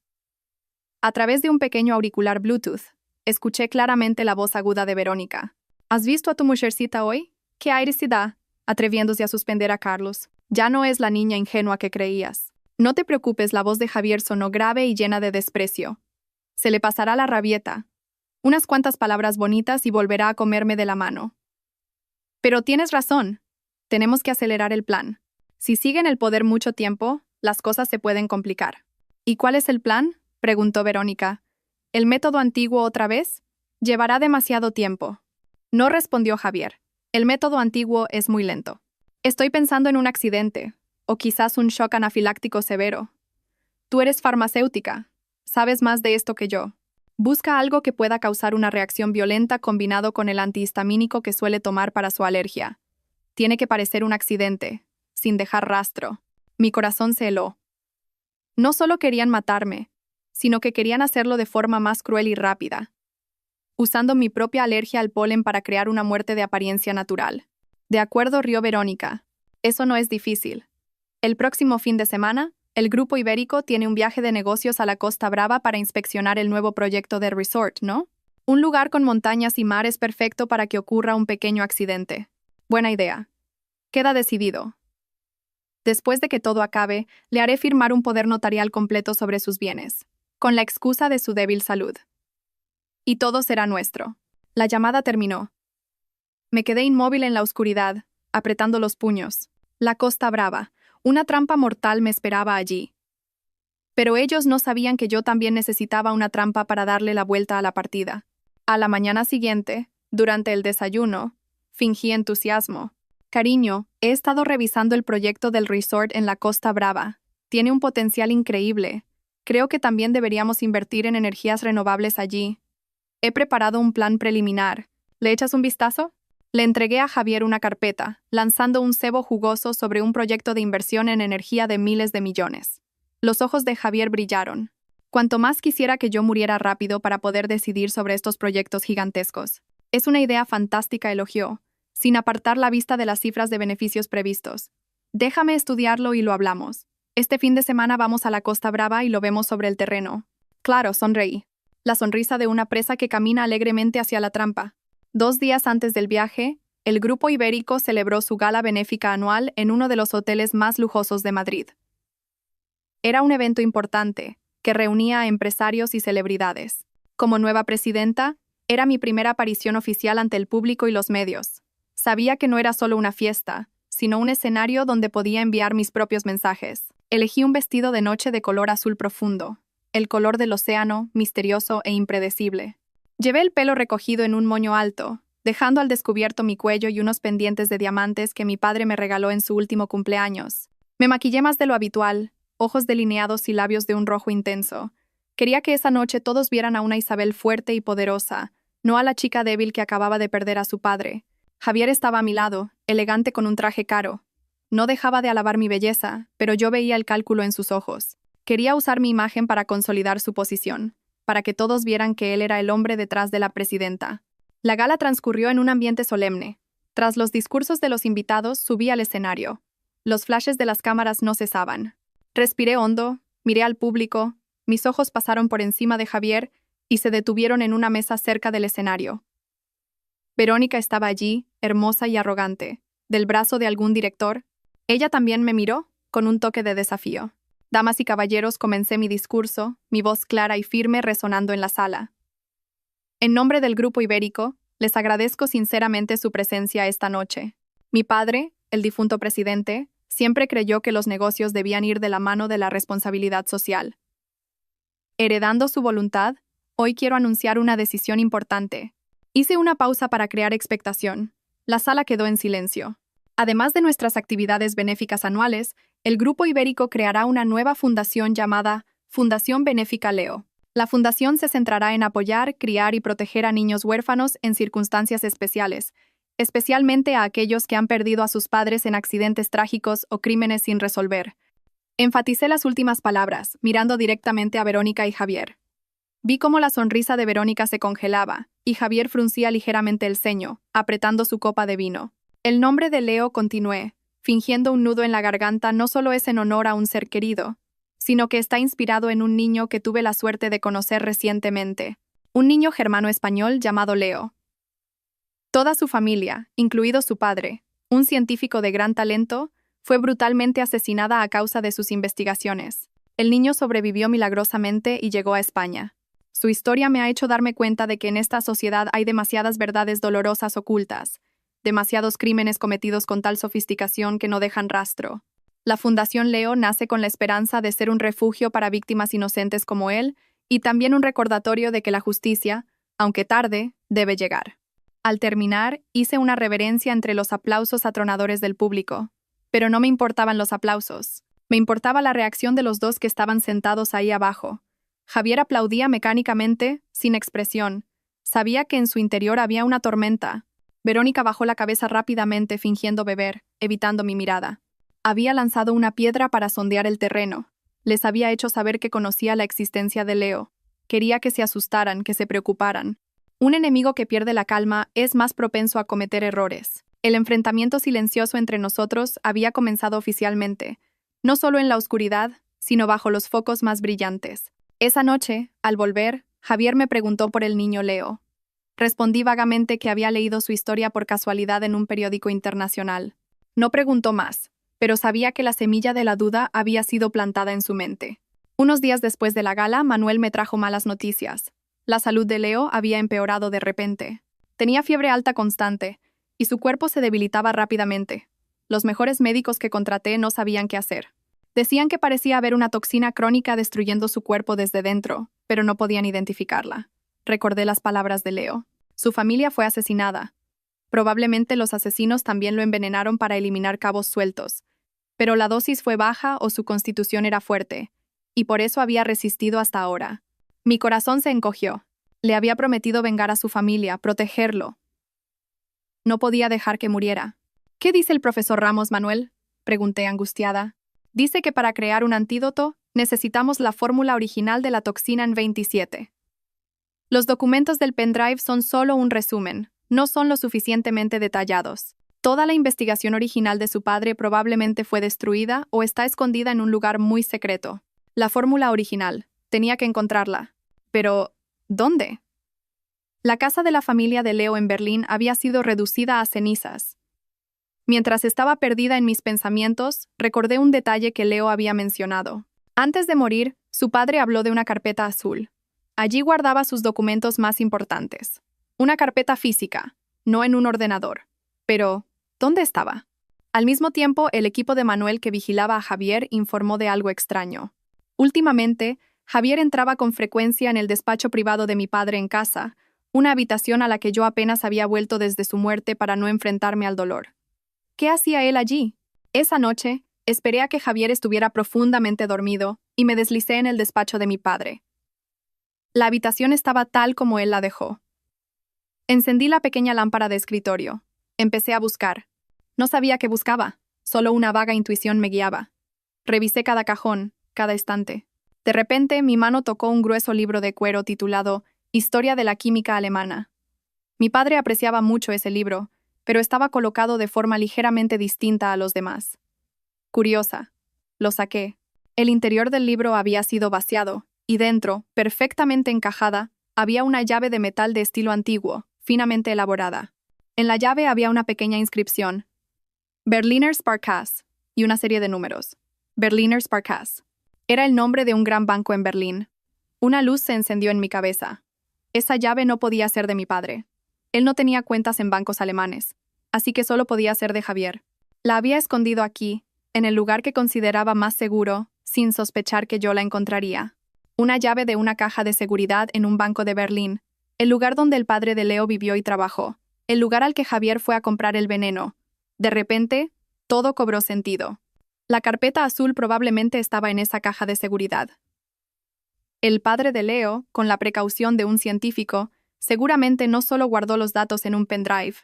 A través de un pequeño auricular Bluetooth, escuché claramente la voz aguda de Verónica. ¿Has visto a tu mujercita hoy? ¡Qué aire se da!, atreviéndose a suspender a Carlos. Ya no es la niña ingenua que creías. No te preocupes, la voz de Javier sonó grave y llena de desprecio. Se le pasará la rabieta. Unas cuantas palabras bonitas y volverá a comerme de la mano. Pero tienes razón. Tenemos que acelerar el plan. Si sigue en el poder mucho tiempo, las cosas se pueden complicar. ¿Y cuál es el plan?, preguntó Verónica. ¿El método antiguo otra vez? Llevará demasiado tiempo. No respondió Javier. El método antiguo es muy lento. Estoy pensando en un accidente, o quizás un shock anafiláctico severo. Tú eres farmacéutica. Sabes más de esto que yo. Busca algo que pueda causar una reacción violenta combinado con el antihistamínico que suele tomar para su alergia. Tiene que parecer un accidente, sin dejar rastro. Mi corazón se heló. No solo querían matarme, sino que querían hacerlo de forma más cruel y rápida, usando mi propia alergia al polen para crear una muerte de apariencia natural. De acuerdo, rió Verónica. Eso no es difícil. El próximo fin de semana, el Grupo Ibérico tiene un viaje de negocios a la Costa Brava para inspeccionar el nuevo proyecto de resort, ¿no? Un lugar con montañas y mar es perfecto para que ocurra un pequeño accidente. Buena idea. Queda decidido. Después de que todo acabe, le haré firmar un poder notarial completo sobre sus bienes, con la excusa de su débil salud. Y todo será nuestro. La llamada terminó. Me quedé inmóvil en la oscuridad, apretando los puños. La Costa Brava. Una trampa mortal me esperaba allí. Pero ellos no sabían que yo también necesitaba una trampa para darle la vuelta a la partida. A la mañana siguiente, durante el desayuno, fingí entusiasmo. Cariño, he estado revisando el proyecto del resort en la Costa Brava. Tiene un potencial increíble. Creo que también deberíamos invertir en energías renovables allí. He preparado un plan preliminar. ¿Le echas un vistazo? Le entregué a Javier una carpeta, lanzando un cebo jugoso sobre un proyecto de inversión en energía de miles de millones. Los ojos de Javier brillaron. Cuanto más quisiera que yo muriera rápido para poder decidir sobre estos proyectos gigantescos. Es una idea fantástica, elogió, sin apartar la vista de las cifras de beneficios previstos. Déjame estudiarlo y lo hablamos. Este fin de semana vamos a la Costa Brava y lo vemos sobre el terreno. Claro, sonreí. La sonrisa de una presa que camina alegremente hacia la trampa. 2 días antes del viaje, el Grupo Ibérico celebró su gala benéfica anual en uno de los hoteles más lujosos de Madrid. Era un evento importante, que reunía a empresarios y celebridades. Como nueva presidenta, era mi primera aparición oficial ante el público y los medios. Sabía que no era solo una fiesta, sino un escenario donde podía enviar mis propios mensajes. Elegí un vestido de noche de color azul profundo, el color del océano, misterioso e impredecible. Llevé el pelo recogido en un moño alto, dejando al descubierto mi cuello y unos pendientes de diamantes que mi padre me regaló en su último cumpleaños. Me maquillé más de lo habitual, ojos delineados y labios de un rojo intenso. Quería que esa noche todos vieran a una Isabel fuerte y poderosa, no a la chica débil que acababa de perder a su padre. Javier estaba a mi lado, elegante con un traje caro. No dejaba de alabar mi belleza, pero yo veía el cálculo en sus ojos. Quería usar mi imagen para consolidar su posición, para que todos vieran que él era el hombre detrás de la presidenta. La gala transcurrió en un ambiente solemne. Tras los discursos de los invitados, subí al escenario. Los flashes de las cámaras no cesaban. Respiré hondo, miré al público, mis ojos pasaron por encima de Javier y se detuvieron en una mesa cerca del escenario. Verónica estaba allí, hermosa y arrogante, del brazo de algún director. Ella también me miró, con un toque de desafío. Damas y caballeros, comencé mi discurso, mi voz clara y firme resonando en la sala. En nombre del Grupo Ibérico, Les agradezco sinceramente su presencia esta noche. Mi padre, el difunto presidente, siempre creyó que los negocios debían ir de la mano de la responsabilidad social. Heredando su voluntad, hoy quiero anunciar una decisión importante. Hice una pausa para crear expectación. La sala quedó en silencio. Además de nuestras actividades benéficas anuales, el Grupo Ibérico creará una nueva fundación llamada Fundación Benéfica Leo. La fundación se centrará en apoyar, criar y proteger a niños huérfanos en circunstancias especiales, especialmente a aquellos que han perdido a sus padres en accidentes trágicos o crímenes sin resolver. Enfaticé las últimas palabras, mirando directamente a Verónica y Javier. Vi cómo la sonrisa de Verónica se congelaba, y Javier fruncía ligeramente el ceño, apretando su copa de vino. El nombre de Leo, continué, fingiendo un nudo en la garganta, no solo es en honor a un ser querido, sino que está inspirado en un niño que tuve la suerte de conocer recientemente. Un niño germano-español llamado Leo. Toda su familia, incluido su padre, un científico de gran talento, fue brutalmente asesinada a causa de sus investigaciones. El niño sobrevivió milagrosamente y llegó a España. Su historia me ha hecho darme cuenta de que en esta sociedad hay demasiadas verdades dolorosas ocultas, demasiados crímenes cometidos con tal sofisticación que no dejan rastro. La Fundación Leo nace con la esperanza de ser un refugio para víctimas inocentes como él y también un recordatorio de que la justicia, aunque tarde, debe llegar. Al terminar, hice una reverencia entre los aplausos atronadores del público. Pero no me importaban los aplausos. Me importaba la reacción de los dos que estaban sentados ahí abajo. Javier aplaudía mecánicamente, sin expresión. Sabía que en su interior había una tormenta. Verónica bajó la cabeza rápidamente fingiendo beber, evitando mi mirada. Había lanzado una piedra para sondear el terreno. Les había hecho saber que conocía la existencia de Leo. Quería que se asustaran, que se preocuparan. Un enemigo que pierde la calma es más propenso a cometer errores. El enfrentamiento silencioso entre nosotros había comenzado oficialmente, no solo en la oscuridad, sino bajo los focos más brillantes. Esa noche, al volver, Javier me preguntó por el niño Leo. Respondí vagamente que había leído su historia por casualidad en un periódico internacional. No preguntó más, pero sabía que la semilla de la duda había sido plantada en su mente. Unos días después de la gala, Manuel me trajo malas noticias. La salud de Leo había empeorado de repente. Tenía fiebre alta constante, y su cuerpo se debilitaba rápidamente. Los mejores médicos que contraté no sabían qué hacer. Decían que parecía haber una toxina crónica destruyendo su cuerpo desde dentro, pero no podían identificarla. Recordé las palabras de Leo. Su familia fue asesinada. Probablemente los asesinos también lo envenenaron para eliminar cabos sueltos. Pero la dosis fue baja o su constitución era fuerte, y por eso había resistido hasta ahora. Mi corazón se encogió. Le había prometido vengar a su familia, protegerlo. No podía dejar que muriera. ¿Qué dice el profesor Ramos, Manuel?, pregunté angustiada. Dice que para crear un antídoto necesitamos la fórmula original de la toxina N27. Los documentos del pendrive son solo un resumen, no son lo suficientemente detallados. Toda la investigación original de su padre probablemente fue destruida o está escondida en un lugar muy secreto. La fórmula original. Tenía que encontrarla. Pero, ¿dónde? La casa de la familia de Leo en Berlín había sido reducida a cenizas. Mientras estaba perdida en mis pensamientos, recordé un detalle que Leo había mencionado. Antes de morir, su padre habló de una carpeta azul. Allí guardaba sus documentos más importantes. Una carpeta física, no en un ordenador. Pero, ¿dónde estaba? Al mismo tiempo, el equipo de Manuel que vigilaba a Javier informó de algo extraño. Últimamente, Javier entraba con frecuencia en el despacho privado de mi padre en casa, una habitación a la que yo apenas había vuelto desde su muerte para no enfrentarme al dolor. ¿Qué hacía él allí? Esa noche, esperé a que Javier estuviera profundamente dormido y me deslicé en el despacho de mi padre. La habitación estaba tal como él la dejó. Encendí la pequeña lámpara de escritorio. Empecé a buscar. No sabía qué buscaba, solo una vaga intuición me guiaba. Revisé cada cajón, cada estante. De repente, mi mano tocó un grueso libro de cuero titulado Historia de la Química Alemana. Mi padre apreciaba mucho ese libro, pero estaba colocado de forma ligeramente distinta a los demás. Curiosa. Lo saqué. El interior del libro había sido vaciado, y dentro, perfectamente encajada, había una llave de metal de estilo antiguo, finamente elaborada. En la llave había una pequeña inscripción. Berliner Sparkasse, y una serie de números. Berliner Sparkasse. Era el nombre de un gran banco en Berlín. Una luz se encendió en mi cabeza. Esa llave no podía ser de mi padre. Él no tenía cuentas en bancos alemanes, así que solo podía ser de Javier. La había escondido aquí, en el lugar que consideraba más seguro, sin sospechar que yo la encontraría. Una llave de una caja de seguridad en un banco de Berlín, el lugar donde el padre de Leo vivió y trabajó, el lugar al que Javier fue a comprar el veneno. De repente, todo cobró sentido. La carpeta azul probablemente estaba en esa caja de seguridad. El padre de Leo, con la precaución de un científico, seguramente no solo guardó los datos en un pendrive,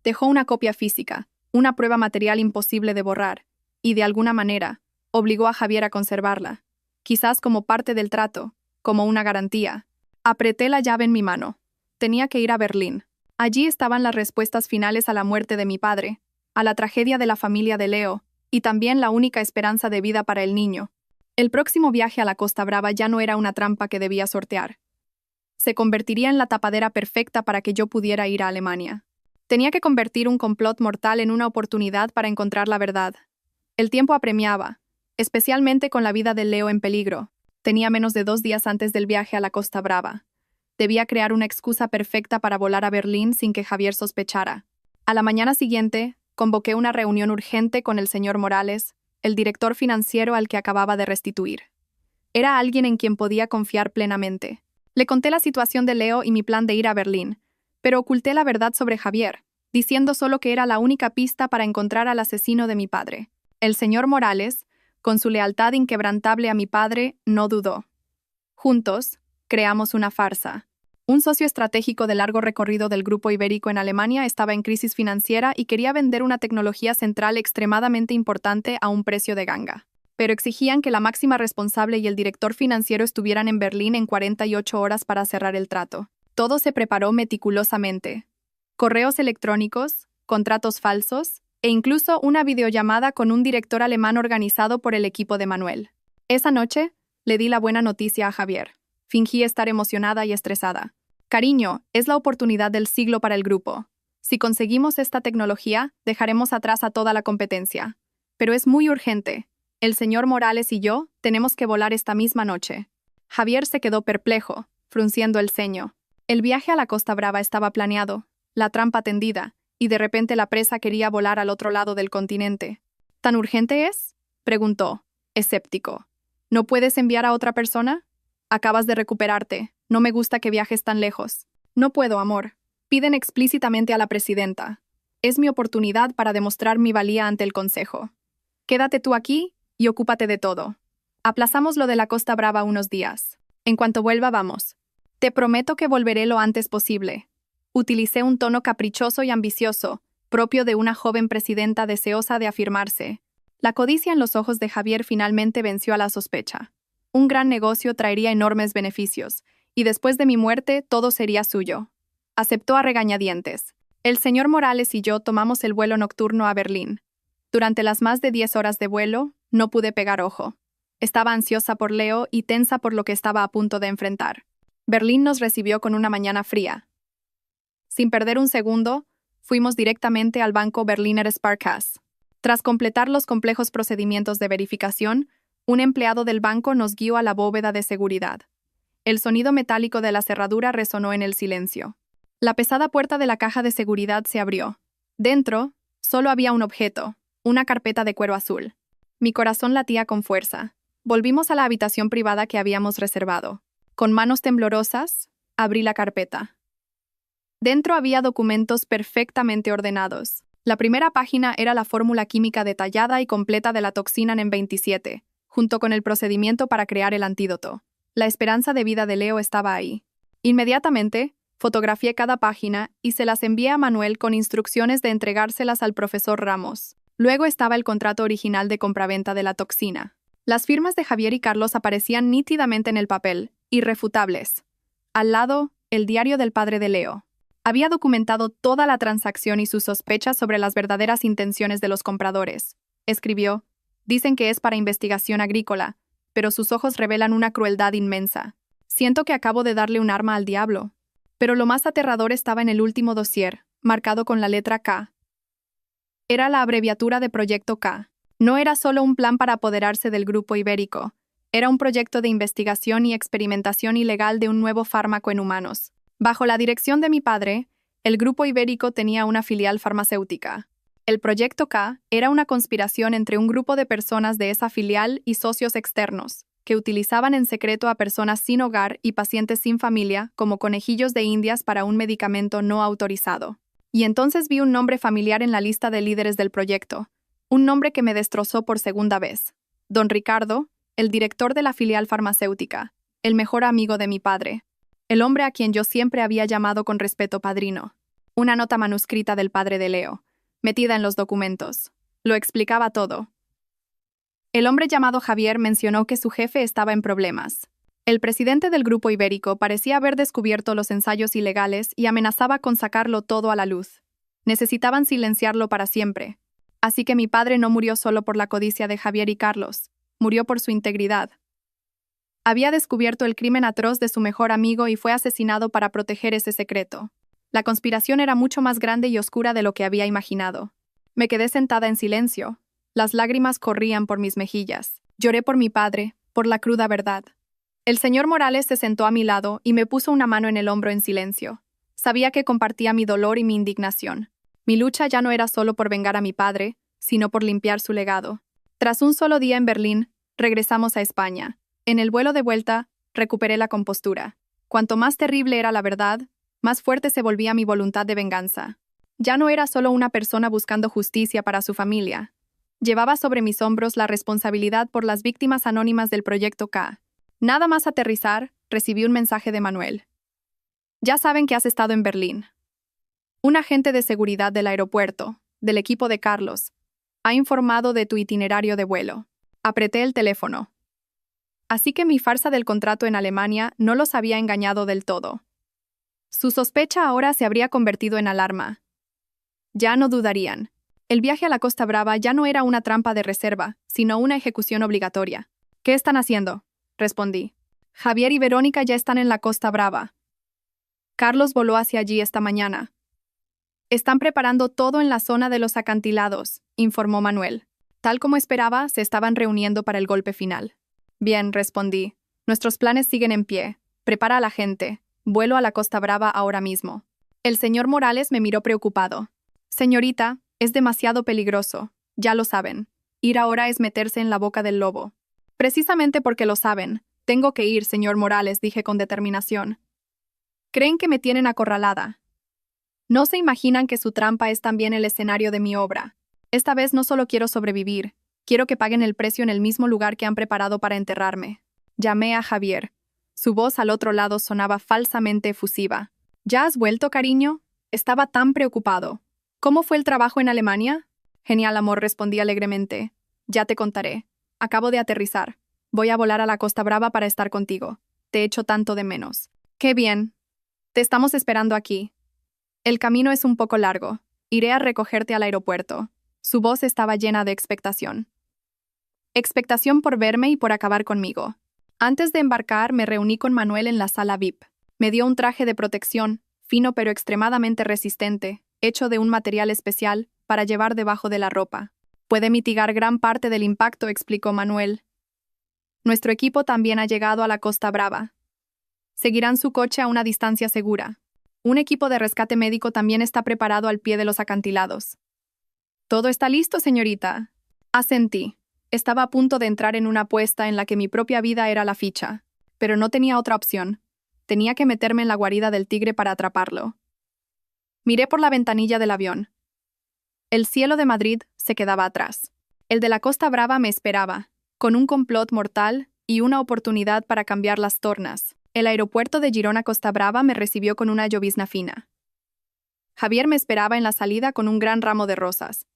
dejó una copia física, una prueba material imposible de borrar, y de alguna manera, obligó a Javier a conservarla, quizás como parte del trato, como una garantía. Apreté la llave en mi mano. Tenía que ir a Berlín. Allí estaban las respuestas finales a la muerte de mi padre, a la tragedia de la familia de Leo, y también la única esperanza de vida para el niño. El próximo viaje a la Costa Brava ya no era una trampa que debía sortear. Se convertiría en la tapadera perfecta para que yo pudiera ir a Alemania. Tenía que convertir un complot mortal en una oportunidad para encontrar la verdad. El tiempo apremiaba, especialmente con la vida de Leo en peligro. Tenía menos de 2 días antes del viaje a la Costa Brava. Debía crear una excusa perfecta para volar a Berlín sin que Javier sospechara. A la mañana siguiente, convoqué una reunión urgente con el señor Morales, el director financiero al que acababa de restituir. Era alguien en quien podía confiar plenamente. Le conté la situación de Leo y mi plan de ir a Berlín, pero oculté la verdad sobre Javier, diciendo solo que era la única pista para encontrar al asesino de mi padre. El señor Morales, con su lealtad inquebrantable a mi padre, no dudó. Juntos, creamos una farsa. Un socio estratégico de largo recorrido del Grupo Ibérico en Alemania estaba en crisis financiera y quería vender una tecnología central extremadamente importante a un precio de ganga. Pero exigían que la máxima responsable y el director financiero estuvieran en Berlín en 48 horas para cerrar el trato. Todo se preparó meticulosamente. Correos electrónicos, contratos falsos, e incluso una videollamada con un director alemán organizado por el equipo de Manuel. Esa noche, le di la buena noticia a Javier. Fingí estar emocionada y estresada. Cariño, es la oportunidad del siglo para el grupo. Si conseguimos esta tecnología, dejaremos atrás a toda la competencia. Pero es muy urgente. El señor Morales y yo tenemos que volar esta misma noche. Javier se quedó perplejo, frunciendo el ceño. El viaje a la Costa Brava estaba planeado, la trampa tendida, y de repente la presa quería volar al otro lado del continente. ¿Tan urgente es?, preguntó, escéptico. ¿No puedes enviar a otra persona? Acabas de recuperarte. No me gusta que viajes tan lejos. No puedo, amor. Piden explícitamente a la presidenta. Es mi oportunidad para demostrar mi valía ante el consejo. Quédate tú aquí y ocúpate de todo. Aplazamos lo de la Costa Brava unos días. En cuanto vuelva, vamos. Te prometo que volveré lo antes posible. Utilicé un tono caprichoso y ambicioso, propio de una joven presidenta deseosa de afirmarse. La codicia en los ojos de Javier finalmente venció a la sospecha. Un gran negocio traería enormes beneficios, y después de mi muerte todo sería suyo. Aceptó a regañadientes. El señor Morales y yo tomamos el vuelo nocturno a Berlín. Durante las más de 10 horas de vuelo, no pude pegar ojo. Estaba ansiosa por Leo y tensa por lo que estaba a punto de enfrentar. Berlín nos recibió con una mañana fría. Sin perder un segundo, fuimos directamente al banco Berliner Sparkasse. Tras completar los complejos procedimientos de verificación, un empleado del banco nos guió a la bóveda de seguridad. El sonido metálico de la cerradura resonó en el silencio. La pesada puerta de la caja de seguridad se abrió. Dentro, solo había un objeto, una carpeta de cuero azul. Mi corazón latía con fuerza. Volvimos a la habitación privada que habíamos reservado. Con manos temblorosas, abrí la carpeta. Dentro había documentos perfectamente ordenados. La primera página era la fórmula química detallada y completa de la toxina NEM27, junto con el procedimiento para crear el antídoto. La esperanza de vida de Leo estaba ahí. Inmediatamente, fotografié cada página y se las envié a Manuel con instrucciones de entregárselas al profesor Ramos. Luego estaba el contrato original de compraventa de la toxina. Las firmas de Javier y Carlos aparecían nítidamente en el papel, irrefutables. Al lado, el diario del padre de Leo. Había documentado toda la transacción y sus sospechas sobre las verdaderas intenciones de los compradores. Escribió: dicen que es para investigación agrícola, pero sus ojos revelan una crueldad inmensa. Siento que acabo de darle un arma al diablo. Pero lo más aterrador estaba en el último dossier, marcado con la letra K. Era la abreviatura de Proyecto K. No era solo un plan para apoderarse del Grupo Ibérico, era un proyecto de investigación y experimentación ilegal de un nuevo fármaco en humanos. Bajo la dirección de mi padre, El Grupo Ibérico tenía una filial farmacéutica. El Proyecto K era una conspiración entre un grupo de personas de esa filial y socios externos, que utilizaban en secreto a personas sin hogar y pacientes sin familia como conejillos de indias para un medicamento no autorizado. Y entonces vi un nombre familiar en la lista de líderes del proyecto, un nombre que me destrozó por segunda vez. Don Ricardo, el director de la filial farmacéutica, el mejor amigo de mi padre, el hombre a quien yo siempre había llamado con respeto padrino. Una nota manuscrita del padre de Leo, metida en los documentos. Lo explicaba todo. El hombre llamado Javier mencionó que su jefe estaba en problemas. El presidente del Grupo Ibérico parecía haber descubierto los ensayos ilegales y amenazaba con sacarlo todo a la luz. Necesitaban silenciarlo para siempre. Así que mi padre no murió solo por la codicia de Javier y Carlos, murió por su integridad. Había descubierto el crimen atroz de su mejor amigo y fue asesinado para proteger ese secreto. La conspiración era mucho más grande y oscura de lo que había imaginado. Me quedé sentada en silencio. Las lágrimas corrían por mis mejillas. Lloré por mi padre, por la cruda verdad. El señor Morales se sentó a mi lado y me puso una mano en el hombro en silencio. Sabía que compartía mi dolor y mi indignación. Mi lucha ya no era solo por vengar a mi padre, sino por limpiar su legado. Tras un solo día en Berlín, regresamos a España. En el vuelo de vuelta, recuperé la compostura. Cuanto más terrible era la verdad, más fuerte se volvía mi voluntad de venganza. Ya no era solo una persona buscando justicia para su familia. Llevaba sobre mis hombros la responsabilidad por las víctimas anónimas del Proyecto K. Nada más aterrizar, recibí un mensaje de Manuel. Ya saben que has estado en Berlín. Un agente de seguridad del aeropuerto, del equipo de Carlos, ha informado de tu itinerario de vuelo. Apreté el teléfono. Así que mi farsa del contrato en Alemania no los había engañado del todo. Su sospecha ahora se habría convertido en alarma. Ya no dudarían. El viaje a la Costa Brava ya no era una trampa de reserva, sino una ejecución obligatoria. ¿Qué están haciendo?, respondí. Javier y Verónica ya están en la Costa Brava. Carlos voló hacia allí esta mañana. Están preparando todo en la zona de los acantilados, informó Manuel. Tal como esperaba, se estaban reuniendo para el golpe final. Bien, respondí. Nuestros planes siguen en pie. Prepara a la gente. Vuelo a la Costa Brava ahora mismo. El señor Morales me miró preocupado. Señorita, es demasiado peligroso. Ya lo saben. Ir ahora es meterse en la boca del lobo. Precisamente porque lo saben. Tengo que ir, señor Morales, dije con determinación. Creen que me tienen acorralada. No se imaginan que su trampa es también el escenario de mi obra. Esta vez no solo quiero sobrevivir, quiero que paguen el precio en el mismo lugar que han preparado para enterrarme. Llamé a Javier. Su voz al otro lado sonaba falsamente efusiva. ¿Ya has vuelto, cariño? Estaba tan preocupado. ¿Cómo fue el trabajo en Alemania? Genial, amor, respondí alegremente. Ya te contaré. Acabo de aterrizar. Voy a volar a la Costa Brava para estar contigo. Te echo tanto de menos. ¡Qué bien! Te estamos esperando aquí. El camino es un poco largo. Iré a recogerte al aeropuerto. Su voz estaba llena de expectación. Expectación por verme y por acabar conmigo. Antes de embarcar, me reuní con Manuel en la sala VIP. Me dio un traje de protección, fino pero extremadamente resistente, hecho de un material especial, para llevar debajo de la ropa. Puede mitigar gran parte del impacto, explicó Manuel. Nuestro equipo también ha llegado a la Costa Brava. Seguirán su coche a una distancia segura. Un equipo de rescate médico también está preparado al pie de los acantilados. «Todo está listo, señorita». Asentí. Estaba a punto de entrar en una apuesta en la que mi propia vida era la ficha, pero no tenía otra opción. Tenía que meterme en la guarida del tigre para atraparlo. Miré por la ventanilla del avión. El cielo de Madrid se quedaba atrás. El de la Costa Brava me esperaba, con un complot mortal y una oportunidad para cambiar las tornas. El aeropuerto de Girona Costa Brava me recibió con una llovizna fina. Javier me esperaba en la salida con un gran ramo de rosas.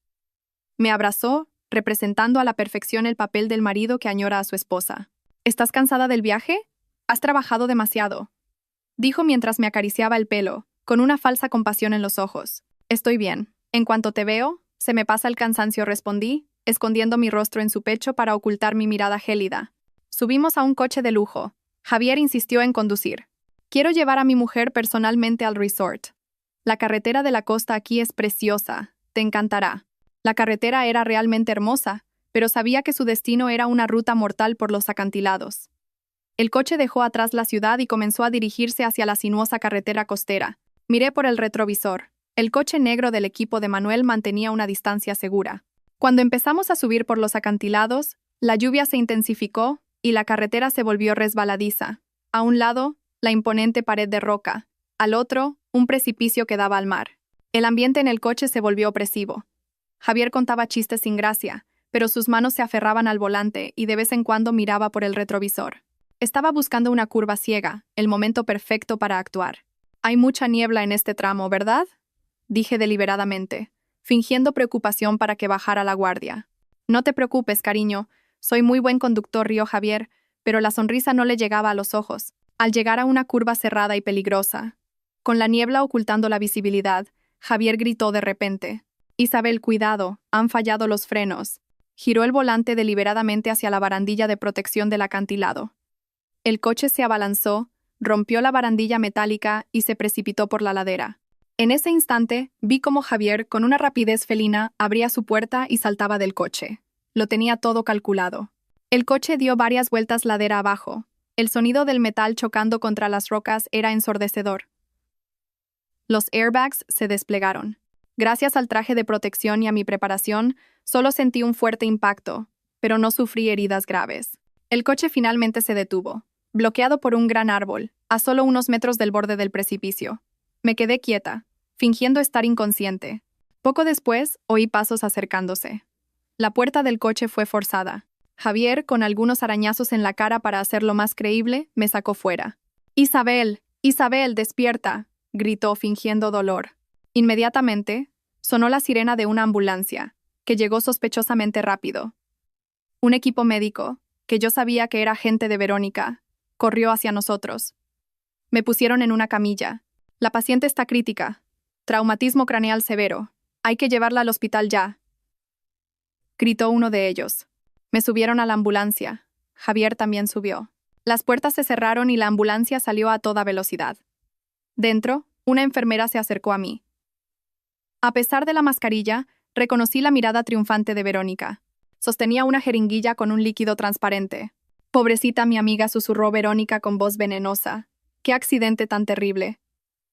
Me abrazó, representando a la perfección el papel del marido que añora a su esposa. ¿Estás cansada del viaje? Has trabajado demasiado, dijo mientras me acariciaba el pelo, con una falsa compasión en los ojos. Estoy bien. En cuanto te veo, se me pasa el cansancio, respondí, escondiendo mi rostro en su pecho para ocultar mi mirada gélida. Subimos a un coche de lujo. Javier insistió en conducir. Quiero llevar a mi mujer personalmente al resort. La carretera de la costa aquí es preciosa. Te encantará. La carretera era realmente hermosa, pero sabía que su destino era una ruta mortal por los acantilados. El coche dejó atrás la ciudad y comenzó a dirigirse hacia la sinuosa carretera costera. Miré por el retrovisor. El coche negro del equipo de Manuel mantenía una distancia segura. Cuando empezamos a subir por los acantilados, la lluvia se intensificó y la carretera se volvió resbaladiza. A un lado, la imponente pared de roca. Al otro, un precipicio que daba al mar. El ambiente en el coche se volvió opresivo. Javier contaba chistes sin gracia, pero sus manos se aferraban al volante y de vez en cuando miraba por el retrovisor. Estaba buscando una curva ciega, el momento perfecto para actuar. «Hay mucha niebla en este tramo, ¿verdad?», dije deliberadamente, fingiendo preocupación para que bajara la guardia. «No te preocupes, cariño. Soy muy buen conductor», rió Javier, pero la sonrisa no le llegaba a los ojos. Al llegar a una curva cerrada y peligrosa, con la niebla ocultando la visibilidad, Javier gritó de repente: «Isabel, cuidado, han fallado los frenos». Giró el volante deliberadamente hacia la barandilla de protección del acantilado. El coche se abalanzó, rompió la barandilla metálica y se precipitó por la ladera. En ese instante, vi cómo Javier, con una rapidez felina, abría su puerta y saltaba del coche. Lo tenía todo calculado. El coche dio varias vueltas ladera abajo. El sonido del metal chocando contra las rocas era ensordecedor. Los airbags se desplegaron. Gracias al traje de protección y a mi preparación, solo sentí un fuerte impacto, pero no sufrí heridas graves. El coche finalmente se detuvo, bloqueado por un gran árbol, a solo unos metros del borde del precipicio. Me quedé quieta, fingiendo estar inconsciente. Poco después, oí pasos acercándose. La puerta del coche fue forzada. Javier, con algunos arañazos en la cara para hacerlo más creíble, me sacó fuera. «Isabel, Isabel, despierta», gritó fingiendo dolor. Inmediatamente, sonó la sirena de una ambulancia, que llegó sospechosamente rápido. Un equipo médico, que yo sabía que era gente de Verónica, corrió hacia nosotros. Me pusieron en una camilla. «La paciente está crítica. Traumatismo craneal severo. Hay que llevarla al hospital ya», gritó uno de ellos. Me subieron a la ambulancia. Javier también subió. Las puertas se cerraron y la ambulancia salió a toda velocidad. Dentro, una enfermera se acercó a mí. A pesar de la mascarilla, reconocí la mirada triunfante de Verónica. Sostenía una jeringuilla con un líquido transparente. «Pobrecita mi amiga», susurró Verónica con voz venenosa. «Qué accidente tan terrible.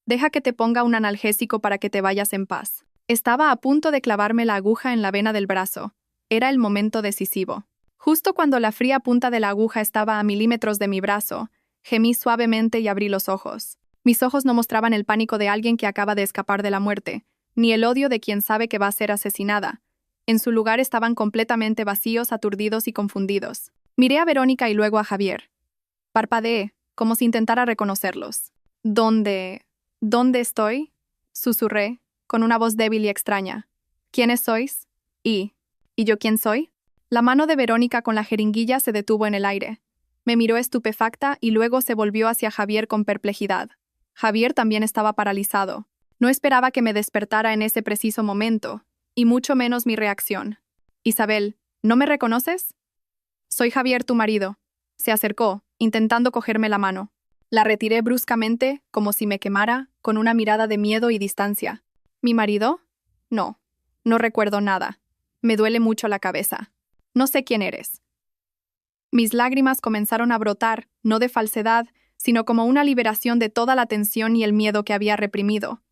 Deja que te ponga un analgésico para que te vayas en paz». Estaba a punto de clavarme la aguja en la vena del brazo. Era el momento decisivo. Justo cuando la fría punta de la aguja estaba a milímetros de mi brazo, gemí suavemente y abrí los ojos. Mis ojos no mostraban el pánico de alguien que acaba de escapar de la muerte, ni el odio de quien sabe que va a ser asesinada. En su lugar estaban completamente vacíos, aturdidos y confundidos. Miré a Verónica y luego a Javier. Parpadeé, como si intentara reconocerlos. ¿Dónde estoy?», susurré, con una voz débil y extraña. «¿Quiénes sois? ¿Y yo quién soy?». La mano de Verónica con la jeringuilla se detuvo en el aire. Me miró estupefacta y luego se volvió hacia Javier con perplejidad. Javier también estaba paralizado. No esperaba que me despertara en ese preciso momento, y mucho menos mi reacción. «Isabel, ¿no me reconoces?». «Soy Javier, tu marido». Se acercó, intentando cogerme la mano. La retiré bruscamente, como si me quemara, con una mirada de miedo y distancia. «¿Mi marido? No recuerdo nada. Me duele mucho la cabeza. No sé quién eres». Mis lágrimas comenzaron a brotar, no de falsedad, sino como una liberación de toda la tensión y el miedo que había reprimido.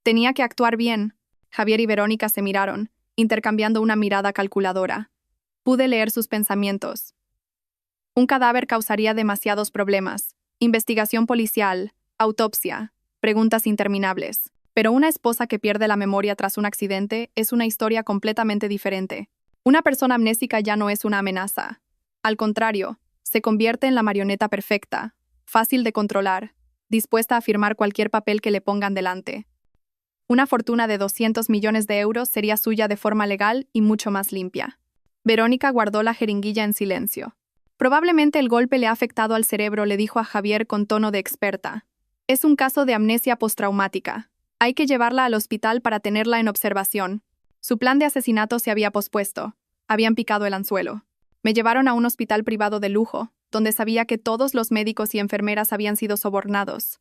Tenía que actuar bien. Javier y Verónica se miraron, intercambiando una mirada calculadora. Pude leer sus pensamientos. Un cadáver causaría demasiados problemas. Investigación policial, autopsia, preguntas interminables. Pero una esposa que pierde la memoria tras un accidente es una historia completamente diferente. Una persona amnésica ya no es una amenaza. Al contrario, se convierte en la marioneta perfecta, fácil de controlar, dispuesta a firmar cualquier papel que le pongan delante. Una fortuna de 200 millones de euros sería suya de forma legal y mucho más limpia. Verónica guardó la jeringuilla en silencio. «Probablemente el golpe le ha afectado al cerebro», le dijo a Javier con tono de experta. «Es un caso de amnesia postraumática. Hay que llevarla al hospital para tenerla en observación». Su plan de asesinato se había pospuesto. Habían picado el anzuelo. Me llevaron a un hospital privado de lujo, donde sabía que todos los médicos y enfermeras habían sido sobornados.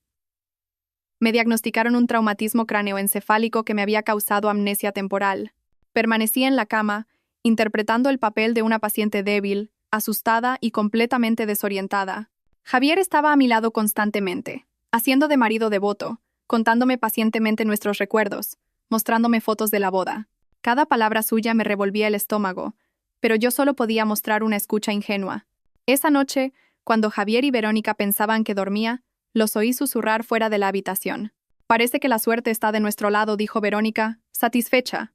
Me diagnosticaron un traumatismo cráneoencefálico que me había causado amnesia temporal. Permanecí en la cama, interpretando el papel de una paciente débil, asustada y completamente desorientada. Javier estaba a mi lado constantemente, haciendo de marido devoto, contándome pacientemente nuestros recuerdos, mostrándome fotos de la boda. Cada palabra suya me revolvía el estómago, pero yo solo podía mostrar una escucha ingenua. Esa noche, cuando Javier y Verónica pensaban que dormía, los oí susurrar fuera de la habitación. «Parece que la suerte está de nuestro lado», dijo Verónica, satisfecha.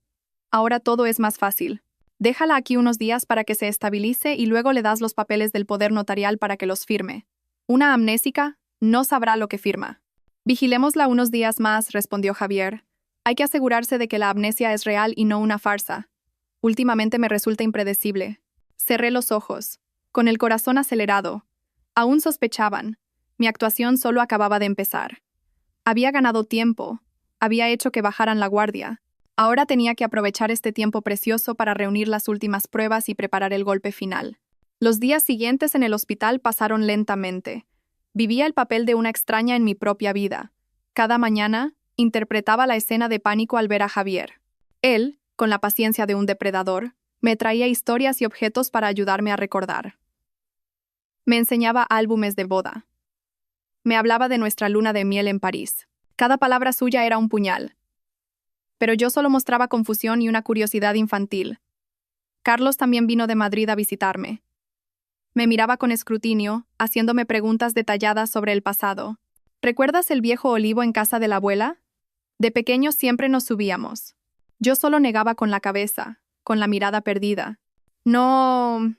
«Ahora todo es más fácil. Déjala aquí unos días para que se estabilice y luego le das los papeles del poder notarial para que los firme. Una amnésica no sabrá lo que firma». «Vigilémosla unos días más», respondió Javier. «Hay que asegurarse de que la amnesia es real y no una farsa. Últimamente me resulta impredecible». Cerré los ojos, con el corazón acelerado. Aún sospechaban. Mi actuación solo acababa de empezar. Había ganado tiempo. Había hecho que bajaran la guardia. Ahora tenía que aprovechar este tiempo precioso para reunir las últimas pruebas y preparar el golpe final. Los días siguientes en el hospital pasaron lentamente. Vivía el papel de una extraña en mi propia vida. Cada mañana, interpretaba la escena de pánico al ver a Javier. Él, con la paciencia de un depredador, me traía historias y objetos para ayudarme a recordar. Me enseñaba álbumes de boda. Me hablaba de nuestra luna de miel en París. Cada palabra suya era un puñal. Pero yo solo mostraba confusión y una curiosidad infantil. Carlos también vino de Madrid a visitarme. Me miraba con escrutinio, haciéndome preguntas detalladas sobre el pasado. ¿Recuerdas el viejo olivo en casa de la abuela? De pequeños siempre nos subíamos. Yo solo negaba con la cabeza, con la mirada perdida. No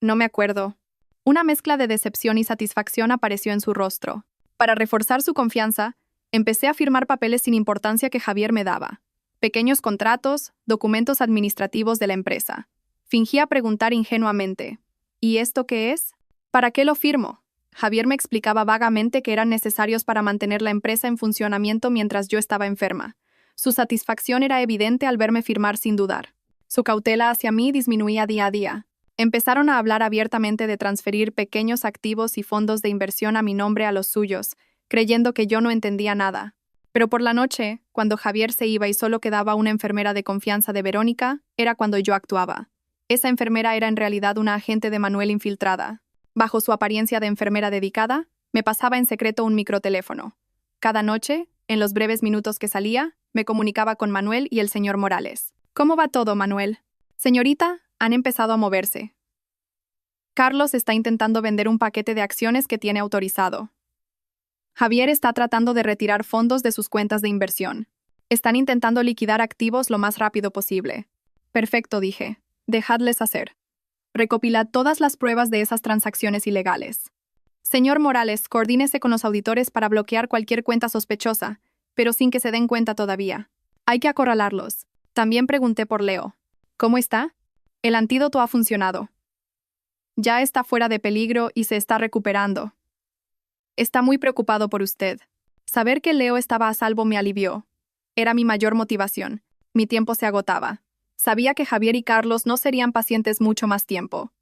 me acuerdo. Una mezcla de decepción y satisfacción apareció en su rostro. Para reforzar su confianza, empecé a firmar papeles sin importancia que Javier me daba. Pequeños contratos, documentos administrativos de la empresa. Fingía preguntar ingenuamente: ¿y esto qué es? ¿Para qué lo firmo? Javier me explicaba vagamente que eran necesarios para mantener la empresa en funcionamiento mientras yo estaba enferma. Su satisfacción era evidente al verme firmar sin dudar. Su cautela hacia mí disminuía día a día. Empezaron a hablar abiertamente de transferir pequeños activos y fondos de inversión a mi nombre a los suyos, creyendo que yo no entendía nada. Pero por la noche, cuando Javier se iba y solo quedaba una enfermera de confianza de Verónica, era cuando yo actuaba. Esa enfermera era en realidad una agente de Manuel infiltrada. Bajo su apariencia de enfermera dedicada, me pasaba en secreto un microteléfono. Cada noche, en los breves minutos que salía, me comunicaba con Manuel y el señor Morales. «¿Cómo va todo, Manuel?» «Señorita, han empezado a moverse. Carlos está intentando vender un paquete de acciones que tiene autorizado. Javier está tratando de retirar fondos de sus cuentas de inversión. Están intentando liquidar activos lo más rápido posible». «Perfecto», dije. «Dejadles hacer. Recopilad todas las pruebas de esas transacciones ilegales. Señor Morales, coordínese con los auditores para bloquear cualquier cuenta sospechosa, pero sin que se den cuenta todavía. Hay que acorralarlos». También pregunté por Leo. «¿Cómo está?» «El antídoto ha funcionado. Ya está fuera de peligro y se está recuperando. Está muy preocupado por usted». Saber que Leo estaba a salvo me alivió. Era mi mayor motivación. Mi tiempo se agotaba. Sabía que Javier y Carlos no serían pacientes mucho más tiempo.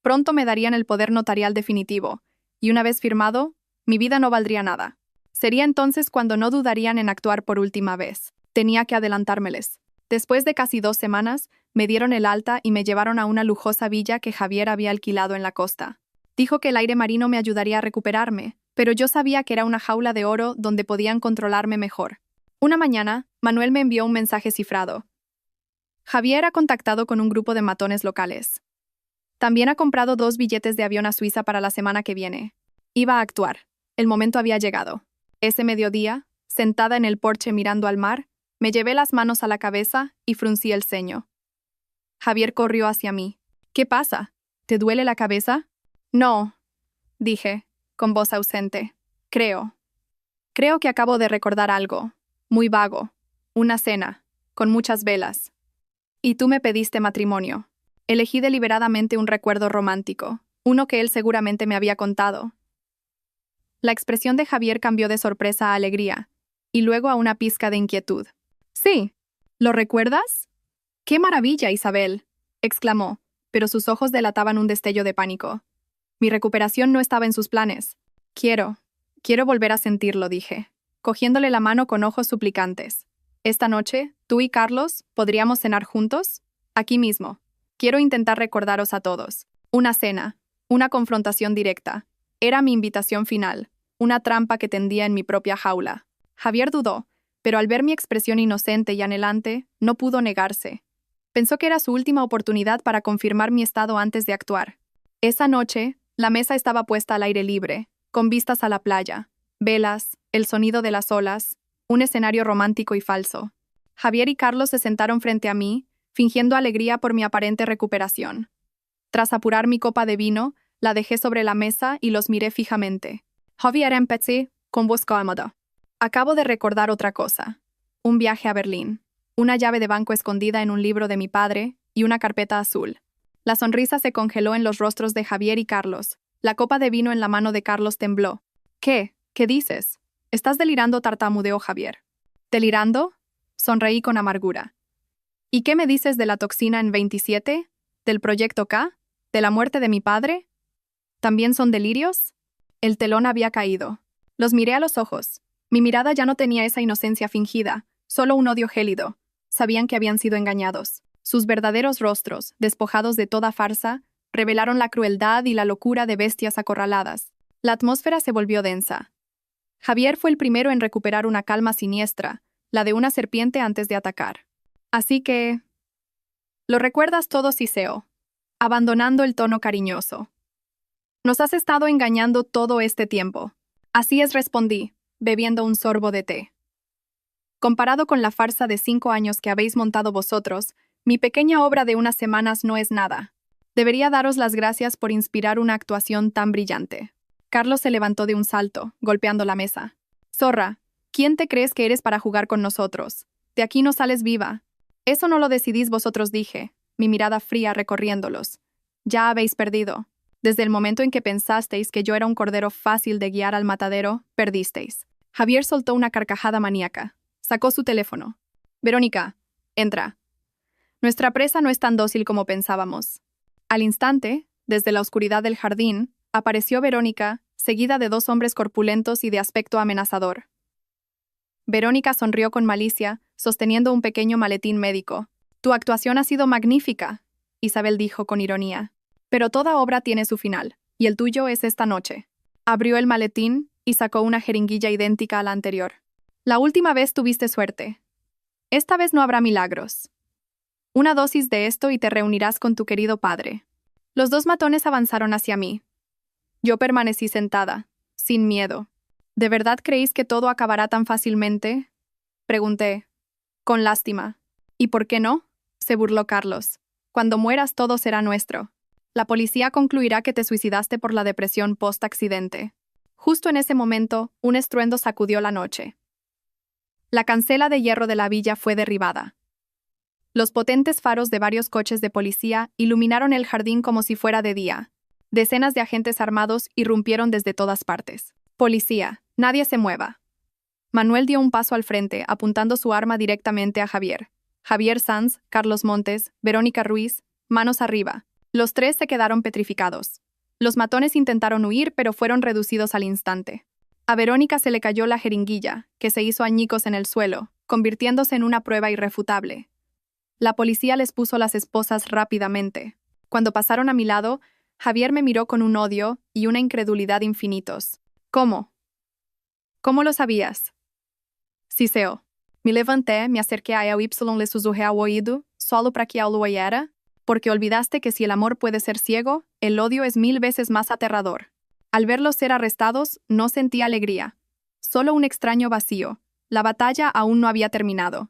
Pronto me darían el poder notarial definitivo, y una vez firmado, mi vida no valdría nada. Sería entonces cuando no dudarían en actuar por última vez. Tenía que adelantármeles. Después de casi 2 semanas, me dieron el alta y me llevaron a una lujosa villa que Javier había alquilado en la costa. Dijo que el aire marino me ayudaría a recuperarme, pero yo sabía que era una jaula de oro donde podían controlarme mejor. Una mañana, Manuel me envió un mensaje cifrado. Javier ha contactado con un grupo de matones locales. También ha comprado 2 billetes de avión a Suiza para la semana que viene. Iba a actuar. El momento había llegado. Ese mediodía, sentada en el porche mirando al mar, me llevé las manos a la cabeza y fruncí el ceño. Javier corrió hacia mí. «¿Qué pasa? ¿Te duele la cabeza?» «No», dije, con voz ausente. Creo que acabo de recordar algo. Muy vago. Una cena, con muchas velas. Y tú me pediste matrimonio». Elegí deliberadamente un recuerdo romántico, uno que él seguramente me había contado. La expresión de Javier cambió de sorpresa a alegría, y luego a una pizca de inquietud. «Sí. ¿Lo recuerdas?» «¡Qué maravilla, Isabel!», exclamó, pero sus ojos delataban un destello de pánico. Mi recuperación no estaba en sus planes. Quiero volver a sentirlo», dije, cogiéndole la mano con ojos suplicantes. «Esta noche, tú y Carlos, ¿podríamos cenar juntos? Aquí mismo. Quiero intentar recordaros a todos. Una cena, una confrontación directa. Era mi invitación final, una trampa que tendía en mi propia jaula». Javier dudó, pero al ver mi expresión inocente y anhelante, no pudo negarse. Pensó que era su última oportunidad para confirmar mi estado antes de actuar. Esa noche, la mesa estaba puesta al aire libre, con vistas a la playa, velas, el sonido de las olas, un escenario romántico y falso. Javier y Carlos se sentaron frente a mí, fingiendo alegría por mi aparente recuperación. Tras apurar mi copa de vino, la dejé sobre la mesa y los miré fijamente. Javier empecé con voz cómoda. Acabo de recordar otra cosa. Un viaje a Berlín, una llave de banco escondida en un libro de mi padre y una carpeta azul. La sonrisa se congeló en los rostros de Javier y Carlos. La copa de vino en la mano de Carlos tembló. ¿Qué? ¿Qué dices? ¿Estás delirando?, tartamudeó Javier. ¿Delirando? Sonreí con amargura. ¿Y qué me dices de la toxina en 27? ¿Del proyecto K? ¿De la muerte de mi padre? ¿También son delirios? El telón había caído. Los miré a los ojos. Mi mirada ya no tenía esa inocencia fingida, solo un odio gélido. Sabían que habían sido engañados. Sus verdaderos rostros, despojados de toda farsa, revelaron la crueldad y la locura de bestias acorraladas. La atmósfera se volvió densa. Javier fue el primero en recuperar una calma siniestra, la de una serpiente antes de atacar. Así que... Lo recuerdas todo, Siseo, abandonando el tono cariñoso. Nos has estado engañando todo este tiempo. Así es, respondí, bebiendo un sorbo de té. Comparado con la farsa de 5 años que habéis montado vosotros, mi pequeña obra de unas semanas no es nada. Debería daros las gracias por inspirar una actuación tan brillante. Carlos se levantó de un salto, golpeando la mesa. Zorra, ¿quién te crees que eres para jugar con nosotros? De aquí no sales viva. Eso no lo decidís vosotros, dije, mi mirada fría recorriéndolos. Ya habéis perdido. Desde el momento en que pensasteis que yo era un cordero fácil de guiar al matadero, perdisteis. Javier soltó una carcajada maníaca. Sacó su teléfono. Verónica, entra. Nuestra presa no es tan dócil como pensábamos. Al instante, desde la oscuridad del jardín, apareció Verónica, seguida de 2 hombres corpulentos y de aspecto amenazador. Verónica sonrió con malicia, sosteniendo un pequeño maletín médico. Tu actuación ha sido magnífica, Isabel dijo con ironía. Pero toda obra tiene su final, y el tuyo es esta noche. Abrió el maletín y sacó una jeringuilla idéntica a la anterior. La última vez tuviste suerte. Esta vez no habrá milagros. Una dosis de esto y te reunirás con tu querido padre. Los 2 matones avanzaron hacia mí. Yo permanecí sentada, sin miedo. ¿De verdad creéis que todo acabará tan fácilmente? Pregunté, con lástima. ¿Y por qué no? Se burló Carlos. Cuando mueras todo será nuestro. La policía concluirá que te suicidaste por la depresión post-accidente. Justo en ese momento, un estruendo sacudió la noche. La cancela de hierro de la villa fue derribada. Los potentes faros de varios coches de policía iluminaron el jardín como si fuera de día. Decenas de agentes armados irrumpieron desde todas partes. Policía, nadie se mueva. Manuel dio un paso al frente, apuntando su arma directamente a Javier. Javier Sanz, Carlos Montes, Verónica Ruiz, manos arriba. Los 3 se quedaron petrificados. Los matones intentaron huir, pero fueron reducidos al instante. A Verónica se le cayó la jeringuilla, que se hizo añicos en el suelo, convirtiéndose en una prueba irrefutable. La policía les puso las esposas rápidamente. Cuando pasaron a mi lado, Javier me miró con un odio y una incredulidad infinitos. ¿Cómo? ¿Cómo lo sabías? Siseo. Me levanté, me acerqué a él y le susurré al oído, solo para que él lo oyera, porque olvidaste que si el amor puede ser ciego, el odio es 1000 veces más aterrador. Al verlos ser arrestados, no sentí alegría. Solo un extraño vacío. La batalla aún no había terminado.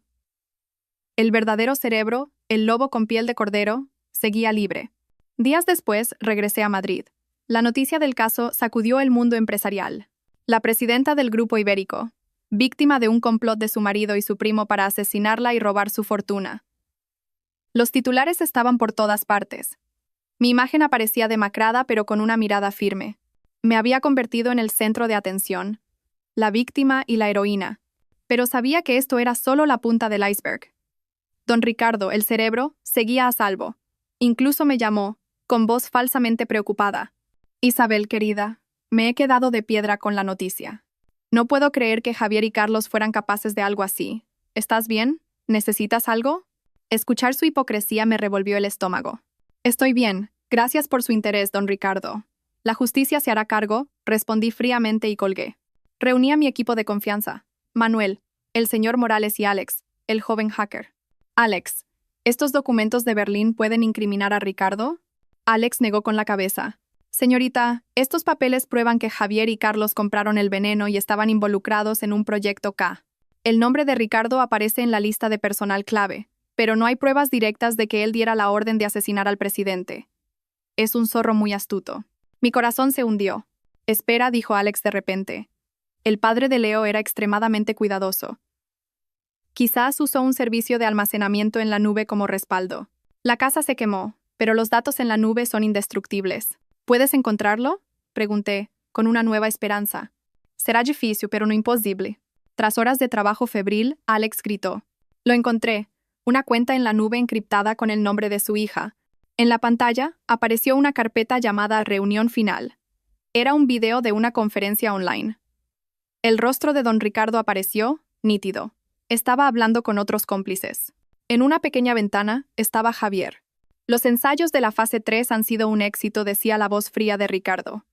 El verdadero cerebro, el lobo con piel de cordero, seguía libre. Días después, regresé a Madrid. La noticia del caso sacudió el mundo empresarial. La presidenta del Grupo Ibérico, víctima de un complot de su marido y su primo para asesinarla y robar su fortuna. Los titulares estaban por todas partes. Mi imagen aparecía demacrada pero con una mirada firme. Me había convertido en el centro de atención, la víctima y la heroína. Pero sabía que esto era solo la punta del iceberg. Don Ricardo, el cerebro, seguía a salvo. Incluso me llamó, con voz falsamente preocupada. Isabel, querida, me he quedado de piedra con la noticia. No puedo creer que Javier y Carlos fueran capaces de algo así. ¿Estás bien? ¿Necesitas algo? Escuchar su hipocresía me revolvió el estómago. Estoy bien, gracias por su interés, don Ricardo. La justicia se hará cargo, respondí fríamente y colgué. Reuní a mi equipo de confianza. Manuel, el señor Morales y Alex, el joven hacker. Alex, ¿estos documentos de Berlín pueden incriminar a Ricardo? Alex negó con la cabeza. Señorita, estos papeles prueban que Javier y Carlos compraron el veneno y estaban involucrados en un proyecto K. El nombre de Ricardo aparece en la lista de personal clave, pero no hay pruebas directas de que él diera la orden de asesinar al presidente. Es un zorro muy astuto. Mi corazón se hundió. Espera, dijo Alex de repente. El padre de Leo era extremadamente cuidadoso. Quizás usó un servicio de almacenamiento en la nube como respaldo. La casa se quemó, pero los datos en la nube son indestructibles. ¿Puedes encontrarlo? Pregunté, con una nueva esperanza. Será difícil, pero no imposible. Tras horas de trabajo febril, Alex gritó. Lo encontré. Una cuenta en la nube encriptada con el nombre de su hija. En la pantalla apareció una carpeta llamada Reunión Final. Era un video de una conferencia online. El rostro de don Ricardo apareció, nítido. Estaba hablando con otros cómplices. En una pequeña ventana estaba Javier. Los ensayos de la fase 3 han sido un éxito, decía la voz fría de Ricardo.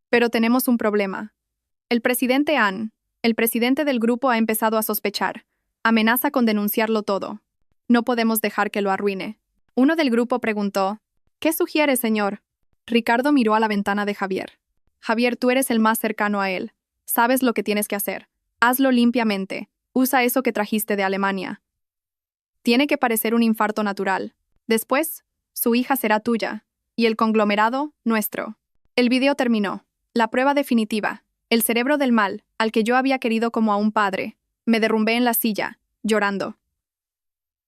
Pero tenemos un problema. El presidente el presidente del grupo ha empezado a sospechar. Amenaza con denunciarlo todo. No podemos dejar que lo arruine. Uno del grupo preguntó, ¿qué sugiere, señor? Ricardo miró a la ventana de Javier. Javier, tú eres el más cercano a él. Sabes lo que tienes que hacer. Hazlo limpiamente. Usa eso que trajiste de Alemania. Tiene que parecer un infarto natural. Después, su hija será tuya. Y el conglomerado, nuestro. El video terminó. La prueba definitiva. El cerebro del mal, al que yo había querido como a un padre. Me derrumbé en la silla, llorando.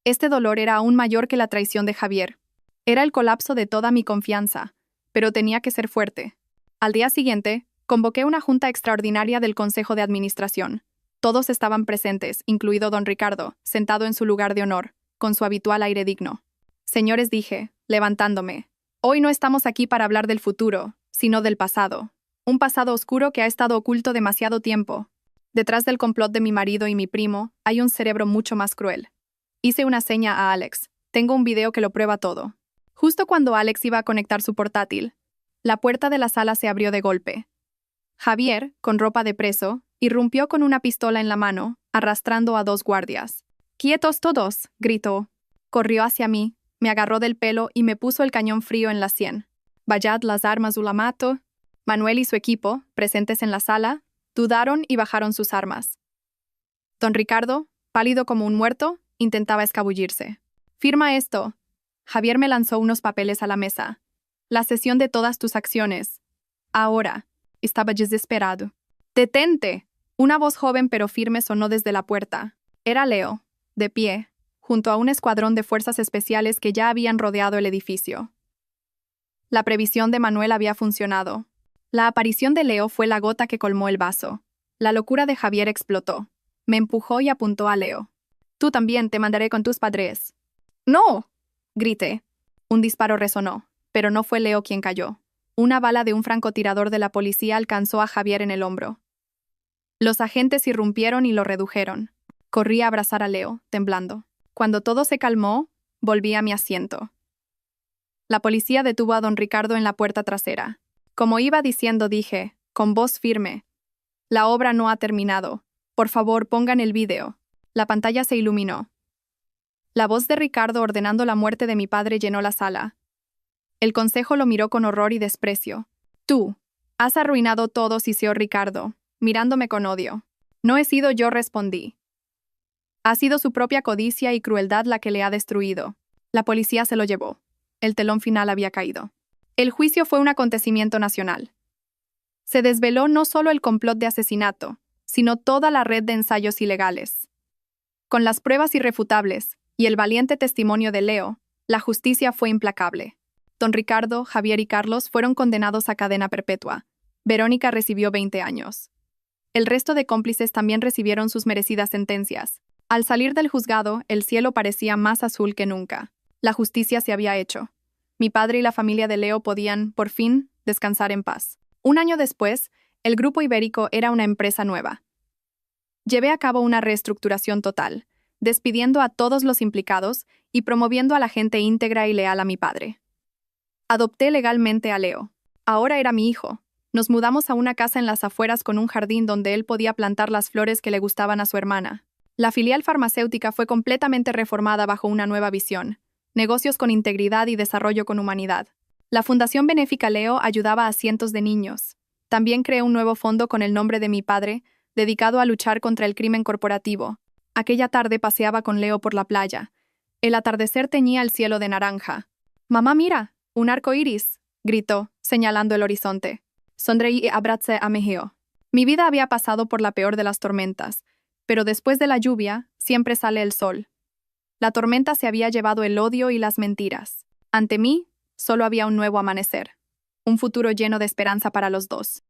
Este dolor era aún mayor que la traición de Javier. Era el colapso de toda mi confianza, pero tenía que ser fuerte. Al día siguiente, convoqué una junta extraordinaria del Consejo de Administración. Todos estaban presentes, incluido don Ricardo, sentado en su lugar de honor, con su habitual aire digno. Señores, dije, levantándome, hoy no estamos aquí para hablar del futuro, sino del pasado. Un pasado oscuro que ha estado oculto demasiado tiempo. Detrás del complot de mi marido y mi primo, hay un cerebro mucho más cruel. Hice una seña a Alex. Tengo un video que lo prueba todo. Justo cuando Alex iba a conectar su portátil, la puerta de la sala se abrió de golpe. Javier, con ropa de preso, irrumpió con una pistola en la mano, arrastrando a 2 guardias. «¡Quietos todos!», gritó. Corrió hacia mí, me agarró del pelo y me puso el cañón frío en la sien. «Vayad las armas ulamato». Manuel y su equipo, presentes en la sala, dudaron y bajaron sus armas. Don Ricardo, pálido como un muerto, intentaba escabullirse. «Firma esto». Javier me lanzó unos papeles a la mesa. «La cesión de todas tus acciones. Ahora». Estaba desesperado. «¡Detente!». Una voz joven pero firme sonó desde la puerta. Era Leo, de pie, junto a un escuadrón de fuerzas especiales que ya habían rodeado el edificio. La previsión de Manuel había funcionado. La aparición de Leo fue la gota que colmó el vaso. La locura de Javier explotó. Me empujó y apuntó a Leo. «Tú también, te mandaré con tus padres». «¡No!», grité. Un disparo resonó, pero no fue Leo quien cayó. Una bala de un francotirador de la policía alcanzó a Javier en el hombro. Los agentes irrumpieron y lo redujeron. Corrí a abrazar a Leo, temblando. Cuando todo se calmó, volví a mi asiento. La policía detuvo a don Ricardo en la puerta trasera. Como iba diciendo, dije, con voz firme: «La obra no ha terminado. Por favor, pongan el vídeo». La pantalla se iluminó. La voz de Ricardo ordenando la muerte de mi padre llenó la sala. El consejo lo miró con horror y desprecio. «Tú has arruinado todo», siseó Ricardo, mirándome con odio. «No he sido yo», respondí. «Ha sido su propia codicia y crueldad la que le ha destruido». La policía se lo llevó. El telón final había caído. El juicio fue un acontecimiento nacional. Se desveló no solo el complot de asesinato, sino toda la red de ensayos ilegales. Con las pruebas irrefutables y el valiente testimonio de Leo, la justicia fue implacable. Don Ricardo, Javier y Carlos fueron condenados a cadena perpetua. Verónica recibió 20 años. El resto de cómplices también recibieron sus merecidas sentencias. Al salir del juzgado, el cielo parecía más azul que nunca. La justicia se había hecho. Mi padre y la familia de Leo podían, por fin, descansar en paz. Un año después, el Grupo Ibérico era una empresa nueva. Llevé a cabo una reestructuración total, despidiendo a todos los implicados y promoviendo a la gente íntegra y leal a mi padre. Adopté legalmente a Leo. Ahora era mi hijo. Nos mudamos a una casa en las afueras con un jardín donde él podía plantar las flores que le gustaban a su hermana. La filial farmacéutica fue completamente reformada bajo una nueva visión: negocios con integridad y desarrollo con humanidad. La Fundación Benéfica Leo ayudaba a cientos de niños. También creé un nuevo fondo con el nombre de mi padre, dedicado a luchar contra el crimen corporativo. Aquella tarde paseaba con Leo por la playa. El atardecer teñía el cielo de naranja. «Mamá, mira, un arco iris», gritó, señalando el horizonte. Sonreí y abracé a Mejio. Mi vida había pasado por la peor de las tormentas, pero después de la lluvia siempre sale el sol. La tormenta se había llevado el odio y las mentiras. Ante mí, solo había un nuevo amanecer. Un futuro lleno de esperanza para los dos.